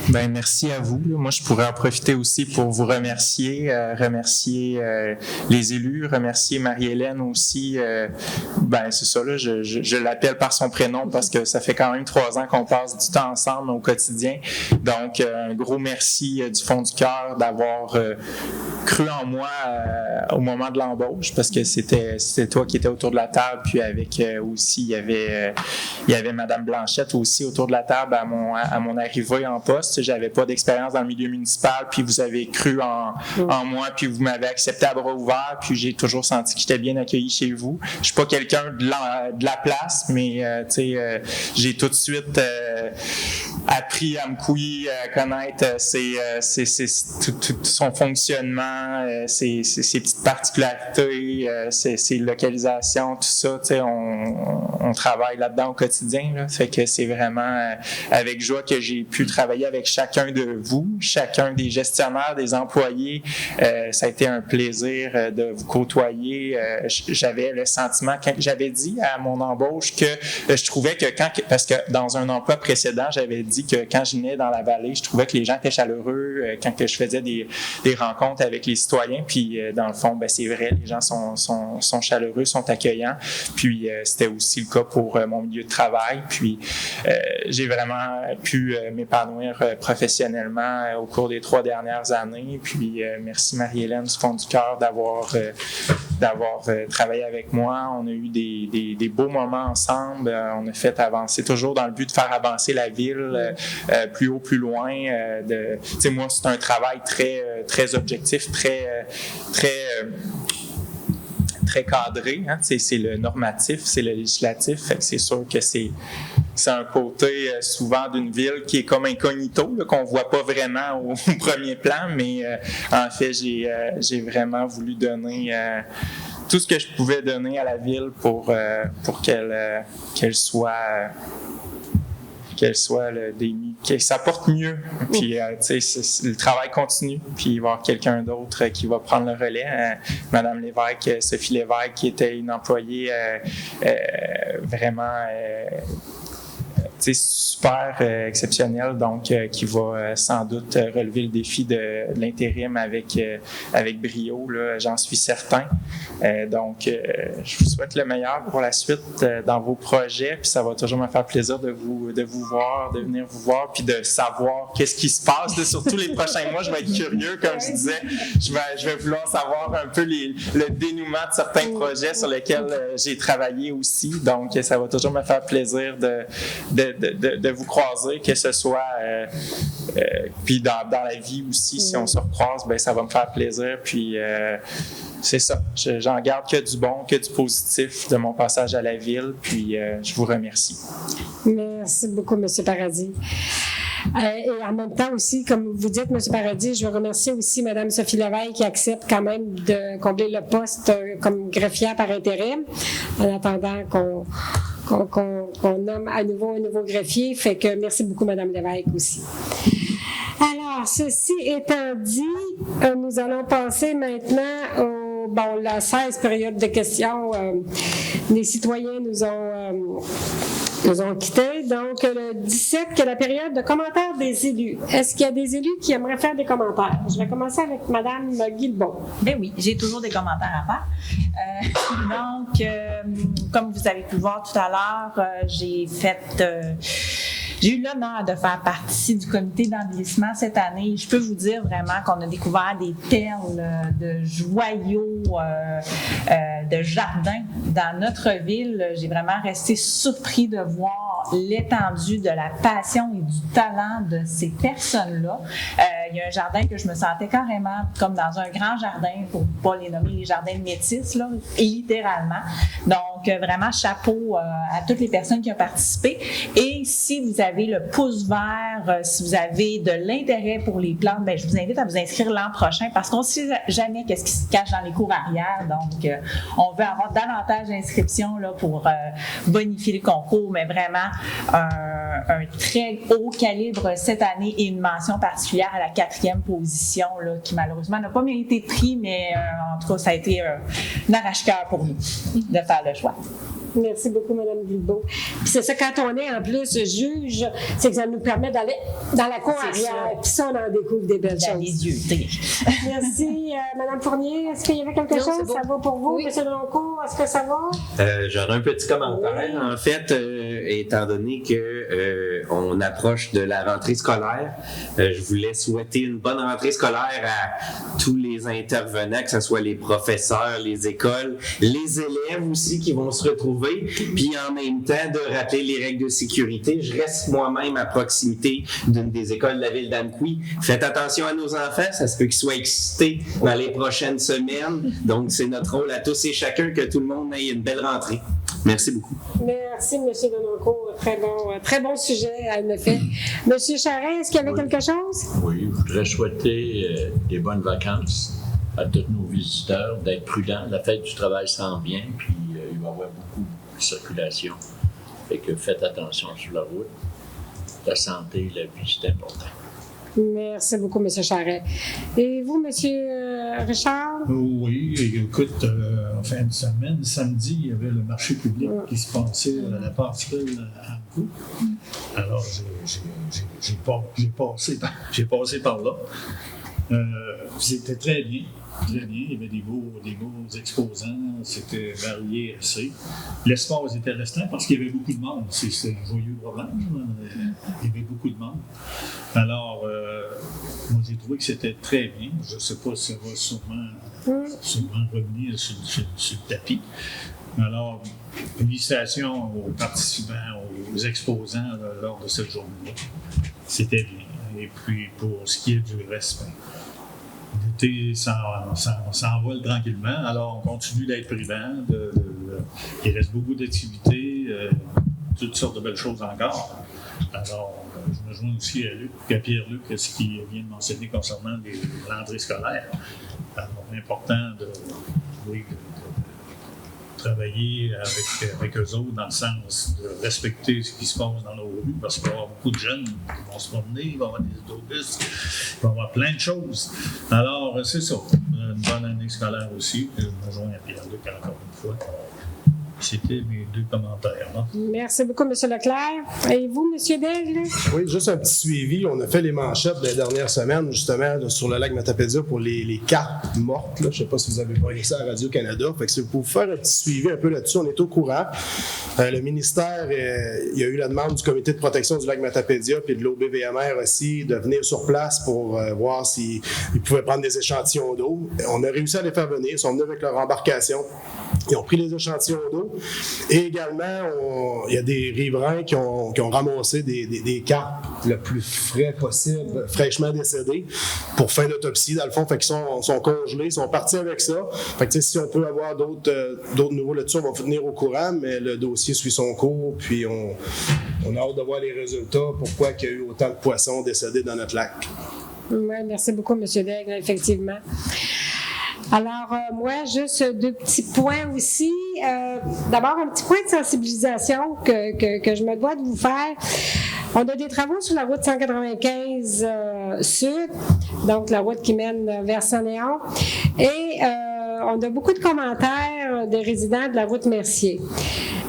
Ben merci à vous. Moi, je pourrais en profiter aussi pour vous remercier, remercier les élus, remercier Marie-Hélène aussi. Ben c'est ça là, je l'appelle par son prénom parce que ça fait quand même 3 ans qu'on passe du temps ensemble au quotidien. Donc un gros merci du fond du cœur d'avoir cru en moi au moment de l'embauche parce que c'était toi qui étais autour de la table, puis avec aussi il y avait Madame Blanchette aussi autour de la table à mon arrivée en poste. J'avais pas d'expérience dans le milieu municipal, puis vous avez cru en moi, puis vous m'avez accepté à bras ouverts, puis j'ai toujours senti que j'étais bien accueilli chez vous. Je suis pas quelqu'un de la place, mais j'ai tout de suite appris à me couiller, à connaître tout son fonctionnement, ses petites particularités, ses localisations, tout ça. On travaille là-dedans au quotidien. Là. Fait que c'est vraiment avec joie que j'ai pu travailler avec chacun de vous, chacun des gestionnaires, des employés. Ça a été un plaisir de vous côtoyer. J'avais le sentiment, quand j'avais dit à mon embauche que je trouvais que parce que dans un emploi précédent, j'avais dit que quand je venais dans la vallée, je trouvais que les gens étaient chaleureux quand que je faisais des rencontres avec les citoyens. Puis dans le fond, ben, c'est vrai, les gens sont chaleureux, sont accueillants. Puis c'était aussi le cas pour mon milieu de travail. Puis j'ai vraiment pu m'épanouir professionnellement au cours des 3 dernières années. Puis merci Marie-Hélène du fond du cœur d'avoir travaillé avec moi. On a eu des beaux moments ensemble. On a fait avancer, toujours dans le but de faire avancer la ville plus haut, plus loin. Moi, c'est un travail très objectif, très cadré. Hein? C'est le normatif, c'est le législatif. Fait que c'est sûr que c'est un côté souvent d'une ville qui est comme incognito, là, qu'on ne voit pas vraiment au premier plan, mais en fait, j'ai vraiment voulu donner tout ce que je pouvais donner à la ville pour qu'elle soit que ça porte mieux. Puis, le travail continue. Puis, il va y avoir quelqu'un d'autre qui va prendre le relais. Madame Lévesque, Sophie Lévesque, qui était une employée vraiment super exceptionnelle, donc qui va sans doute relever le défi de l'intérim avec brio, là, j'en suis certain. Donc, je vous souhaite le meilleur pour la suite dans vos projets, puis ça va toujours me faire plaisir de vous voir, de venir vous voir, puis de savoir qu'est-ce qui se passe. Là, surtout les prochains mois, je vais être curieux, comme je disais. Je vais vouloir savoir un peu le dénouement de certains projets sur lesquels j'ai travaillé aussi. Donc, ça va toujours me faire plaisir de vous croiser, que ce soit puis dans la vie aussi, si on se recroise, ben ça va me faire plaisir. Puis c'est ça, j'en garde que du bon, que du positif de mon passage à la ville. Puis je vous remercie. Merci beaucoup, M. Paradis. Et en même temps aussi, comme vous dites, M. Paradis, je veux remercier aussi Mme Sophie Lévesque qui accepte quand même de combler le poste comme greffière par intérim en attendant qu'on nomme à nouveau un nouveau greffier. Fait que merci beaucoup, Mme Lévesque aussi. Alors, ceci étant dit, nous allons passer maintenant la 16 période de questions. Les citoyens nous ont quittés. Donc, le 17, qui est la période de commentaires des élus. Est-ce qu'il y a des élus qui aimeraient faire des commentaires? Je vais commencer avec Mme Guilbeault. Ben oui, j'ai toujours des commentaires à faire. Comme vous avez pu voir tout à l'heure, j'ai eu l'honneur de faire partie du comité d'embellissement cette année. Je peux vous dire vraiment qu'on a découvert des perles de joyaux de jardins dans notre ville. J'ai vraiment resté surpris de voir l'étendue de la passion et du talent de ces personnes-là. Il y a un jardin que je me sentais carrément comme dans un grand jardin, pour ne pas les nommer les jardins de métis, là, littéralement. Donc, vraiment, chapeau à toutes les personnes qui ont participé. Et si vous avez le pouce vert, si vous avez de l'intérêt pour les plantes, ben, je vous invite à vous inscrire l'an prochain parce qu'on ne sait jamais qu'est-ce qui se cache dans les cours arrière. Donc, on veut avoir davantage d'inscriptions là, pour bonifier le concours, mais vraiment un très haut calibre cette année et une mention particulière à la 4e position là, qui malheureusement n'a pas mérité de prix, mais en tout cas, ça a été un arrache-cœur pour nous de faire le choix. Merci beaucoup, Mme Guilbeault. Puis c'est ça, quand on est en plus juge, c'est que ça nous permet d'aller dans la cour arrière. Puis ça, on en découvre des belles choses. Les yeux. Merci. Mme Fournier, est-ce qu'il y avait quelque chose? Ça va pour vous, M. Deloncourt? Est-ce que ça va? J'aurais un petit commentaire. Oui. En fait, étant donné que on approche de la rentrée scolaire, je voulais souhaiter une bonne rentrée scolaire à tous les intervenants, que ce soit les professeurs, les écoles, les élèves aussi qui vont se retrouver. Puis en même temps de rappeler les règles de sécurité. Je reste moi-même à proximité d'une des écoles de la ville d'Amqui. Faites attention à nos enfants, ça se peut qu'ils soient excités dans les prochaines semaines. Donc c'est notre rôle à tous et chacun que tout le monde ait une belle rentrée. Merci beaucoup. Merci, M. Deloncourt. Très bon sujet, en effet. M. Charest, est-ce qu'il y avait quelque chose? Oui, je voudrais souhaiter des bonnes vacances à tous nos visiteurs, d'être prudents. La fête du travail s'en vient, puis il va y avoir beaucoup de circulation. Fait que faites attention sur la route. La santé et la vie, c'est important. Merci beaucoup, M. Charest. Et vous, M. Richard? Oui, écoute, en fin de semaine, samedi, il y avait le marché public qui se passait à la passerelle à Ankou. Alors, j'ai passé par là. C'était très bien. Très bien, il y avait des beaux exposants, c'était varié assez. L'espace était restreint parce qu'il y avait beaucoup de monde, c'est un joyeux problème, il y avait beaucoup de monde. Alors, moi j'ai trouvé que c'était très bien, je ne sais pas si ça va sûrement revenir sur le tapis. Alors, félicitations aux participants, aux exposants lors de cette journée-là. C'était bien. Et puis, pour ce qui est du reste, l'été s'envole tranquillement, alors on continue d'être prudent. Il reste beaucoup d'activités, toutes sortes de belles choses encore. Alors, je me joins aussi à Pierre-Luc, ce qu'il vient de mentionner concernant l'entrée scolaire. Alors, important travailler avec eux autres dans le sens de respecter ce qui se passe dans nos rues, parce qu'il va y avoir beaucoup de jeunes qui vont se promener, il va y avoir des autobus, il va y avoir plein de choses. Alors, c'est ça. Une bonne année scolaire aussi. Je me joins à Pierre-Luc encore une fois. C'était mes 2 commentaires. Non? Merci beaucoup, M. Leclerc. Et vous, M. Daigle? Oui, juste un petit suivi. On a fait les manchettes des dernières semaines, justement, là, sur le lac Matapédia pour les cartes mortes. Là. Je ne sais pas si vous avez parlé ça à Radio-Canada. Fait que si vous pouvez faire un petit suivi un peu là-dessus, on est au courant. Le ministère, il y a eu la demande du Comité de protection du lac Matapédia puis de l'OBVMR aussi de venir sur place pour voir s'ils pouvaient prendre des échantillons d'eau. On a réussi à les faire venir. Ils sont venus avec leur embarcation. Ils ont pris les échantillons d'eau. Et également, il y a des riverains qui ont ramassé des carpes le plus frais possible, fraîchement décédés, pour fin d'autopsie, dans le fond. Fait qu'ils sont congelés, ils sont partis avec ça. Fait que si on peut avoir d'autres nouveaux là-dessus, on va vous tenir au courant, mais le dossier suit son cours, puis on a hâte de voir les résultats, pourquoi il y a eu autant de poissons décédés dans notre lac. Oui, merci beaucoup, M. Daigle, effectivement. Alors, moi, juste 2 petits points aussi. D'abord, un petit point de sensibilisation que je me dois de vous faire. On a des travaux sur la route 195 Sud, donc la route qui mène vers Saint-Léon. Et on a beaucoup de commentaires des résidents de la route Mercier.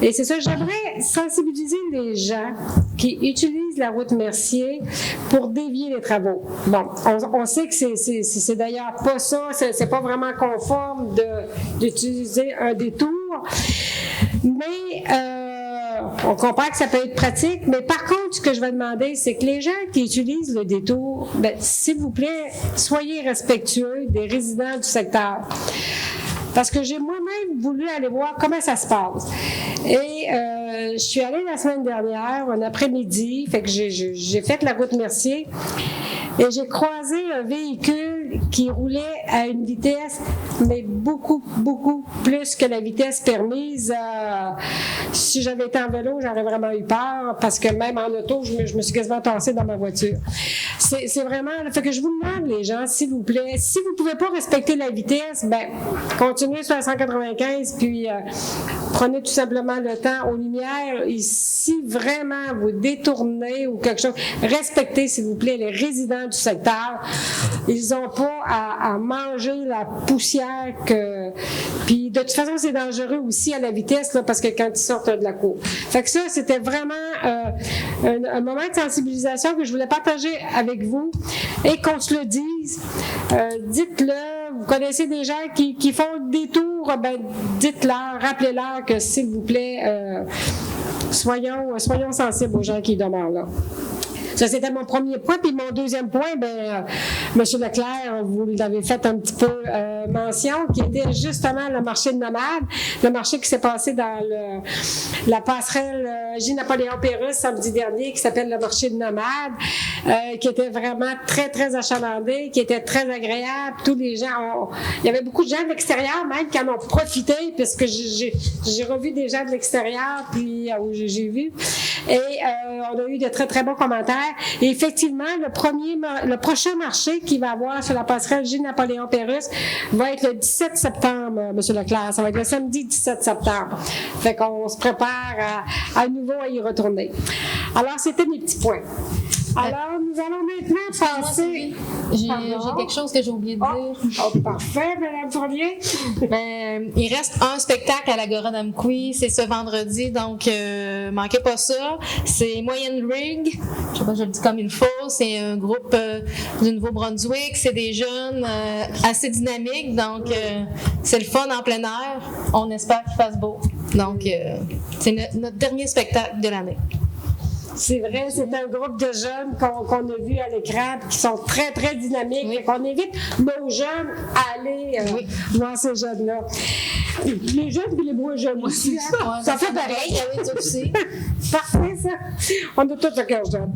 Et c'est ça, j'aimerais sensibiliser les gens qui utilisent la route Mercier pour dévier les travaux. Bon, on sait que c'est d'ailleurs pas ça, c'est pas vraiment conforme d'utiliser un détour, mais on comprend que ça peut être pratique, mais par contre, ce que je vais demander, c'est que les gens qui utilisent le détour, s'il vous plaît, soyez respectueux des résidents du secteur. Parce que j'ai moi-même voulu aller voir comment ça se passe. Et je suis allée la semaine dernière, un après-midi, fait que j'ai fait la route Mercier, et j'ai croisé un véhicule qui roulait à une vitesse, mais beaucoup, beaucoup plus que la vitesse permise. Si j'avais été en vélo, j'aurais vraiment eu peur, parce que même en auto, je me suis quasiment tassée dans ma voiture. C'est vraiment... Fait que je vous demande, les gens, s'il vous plaît, si vous ne pouvez pas respecter la vitesse, continuez sur la 195, puis prenez tout simplement le temps aux lumières. Et si vraiment vous détournez ou quelque chose, respectez, s'il vous plaît, les résidents du secteur. Ils n'ont pas à manger la poussière que... Puis de toute façon, c'est dangereux aussi à la vitesse, là, parce que quand ils sortent de la cour. Fait que ça, c'était vraiment un moment de sensibilisation que je voulais partager avec vous et qu'on se le dise. Dites-le. Vous connaissez des gens qui font des tours, dites-leur, rappelez-leur que, s'il vous plaît, soyons sensibles aux gens qui demeurent là. Ça, c'était mon premier point. Puis mon deuxième point, M. Leclerc, vous l'avez fait un petit peu mention, qui était justement le marché de nomades, le marché qui s'est passé dans la passerelle J-Napoléon Pérusse samedi dernier, qui s'appelle le marché de nomades, qui était vraiment très, très achalandé, qui était très agréable. Tous les gens, il y avait beaucoup de gens de l'extérieur même qui en ont profité, puisque j'ai revu des gens de l'extérieur, puis j'ai vu. Et on a eu de très, très bons commentaires. Et effectivement, le prochain marché qu'il va avoir sur la passerelle J-Napoléon Pérusse va être le 17 septembre, M. Leclerc. Ça va être le samedi 17 septembre. Fait qu'on se prépare à nouveau à y retourner. Alors, c'était mes petits points. Alors, nous allons maintenant passer... J'ai quelque chose que j'ai oublié de dire. Parfait, Mme Fournier. Il reste un spectacle à l'Agora d'Amqui, c'est ce vendredi, donc manquez pas ça. C'est Moyenne Rig, je sais pas, je le dis comme il faut, c'est un groupe du Nouveau-Brunswick, c'est des jeunes assez dynamiques, donc c'est le fun en plein air. On espère qu'il fasse beau. Donc, c'est notre dernier spectacle de l'année. C'est vrai, c'est un groupe de jeunes qu'on a vu à l'écran qui sont très, très dynamiques. Oui. On invite nos jeunes à aller voir ces jeunes-là. Les jeunes et les moins jeunes aussi. Hein? Ça fait pareil. Oui, aussi. Parfait, ça. On a tous le cœur jeune.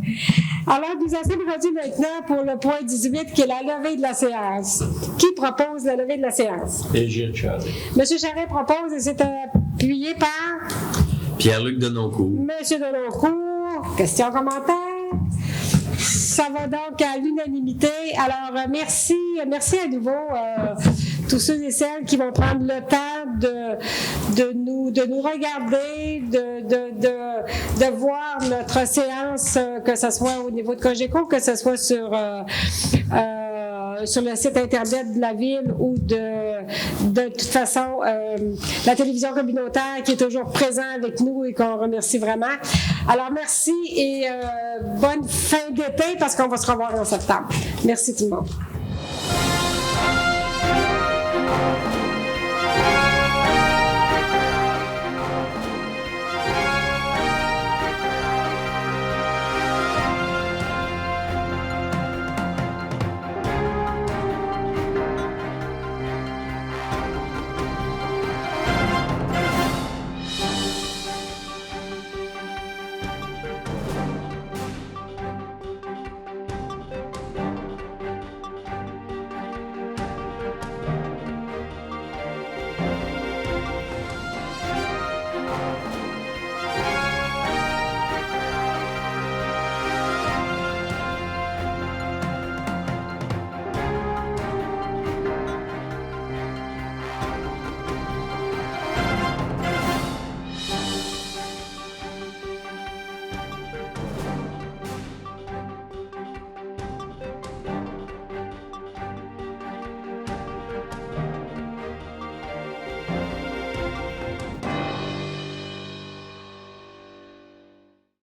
Alors, nous en sommes rendus maintenant pour le point 18, qui est la levée de la séance. Qui propose la levée de la séance? Et Gilles Charret. M. Charret propose et c'est appuyé par... Pierre-Luc Denoncourt. Monsieur Denoncourt, question, commentaire? Ça va donc à l'unanimité. Alors, merci à nouveau tous ceux et celles qui vont prendre le temps de nous regarder, de voir notre séance, que ce soit au niveau de Cogeco, que ce soit sur le site Internet de la Ville ou de toute façon, la télévision communautaire qui est toujours présente avec nous et qu'on remercie vraiment. Alors, merci et bonne fin d'été parce qu'on va se revoir en septembre. Merci tout le monde.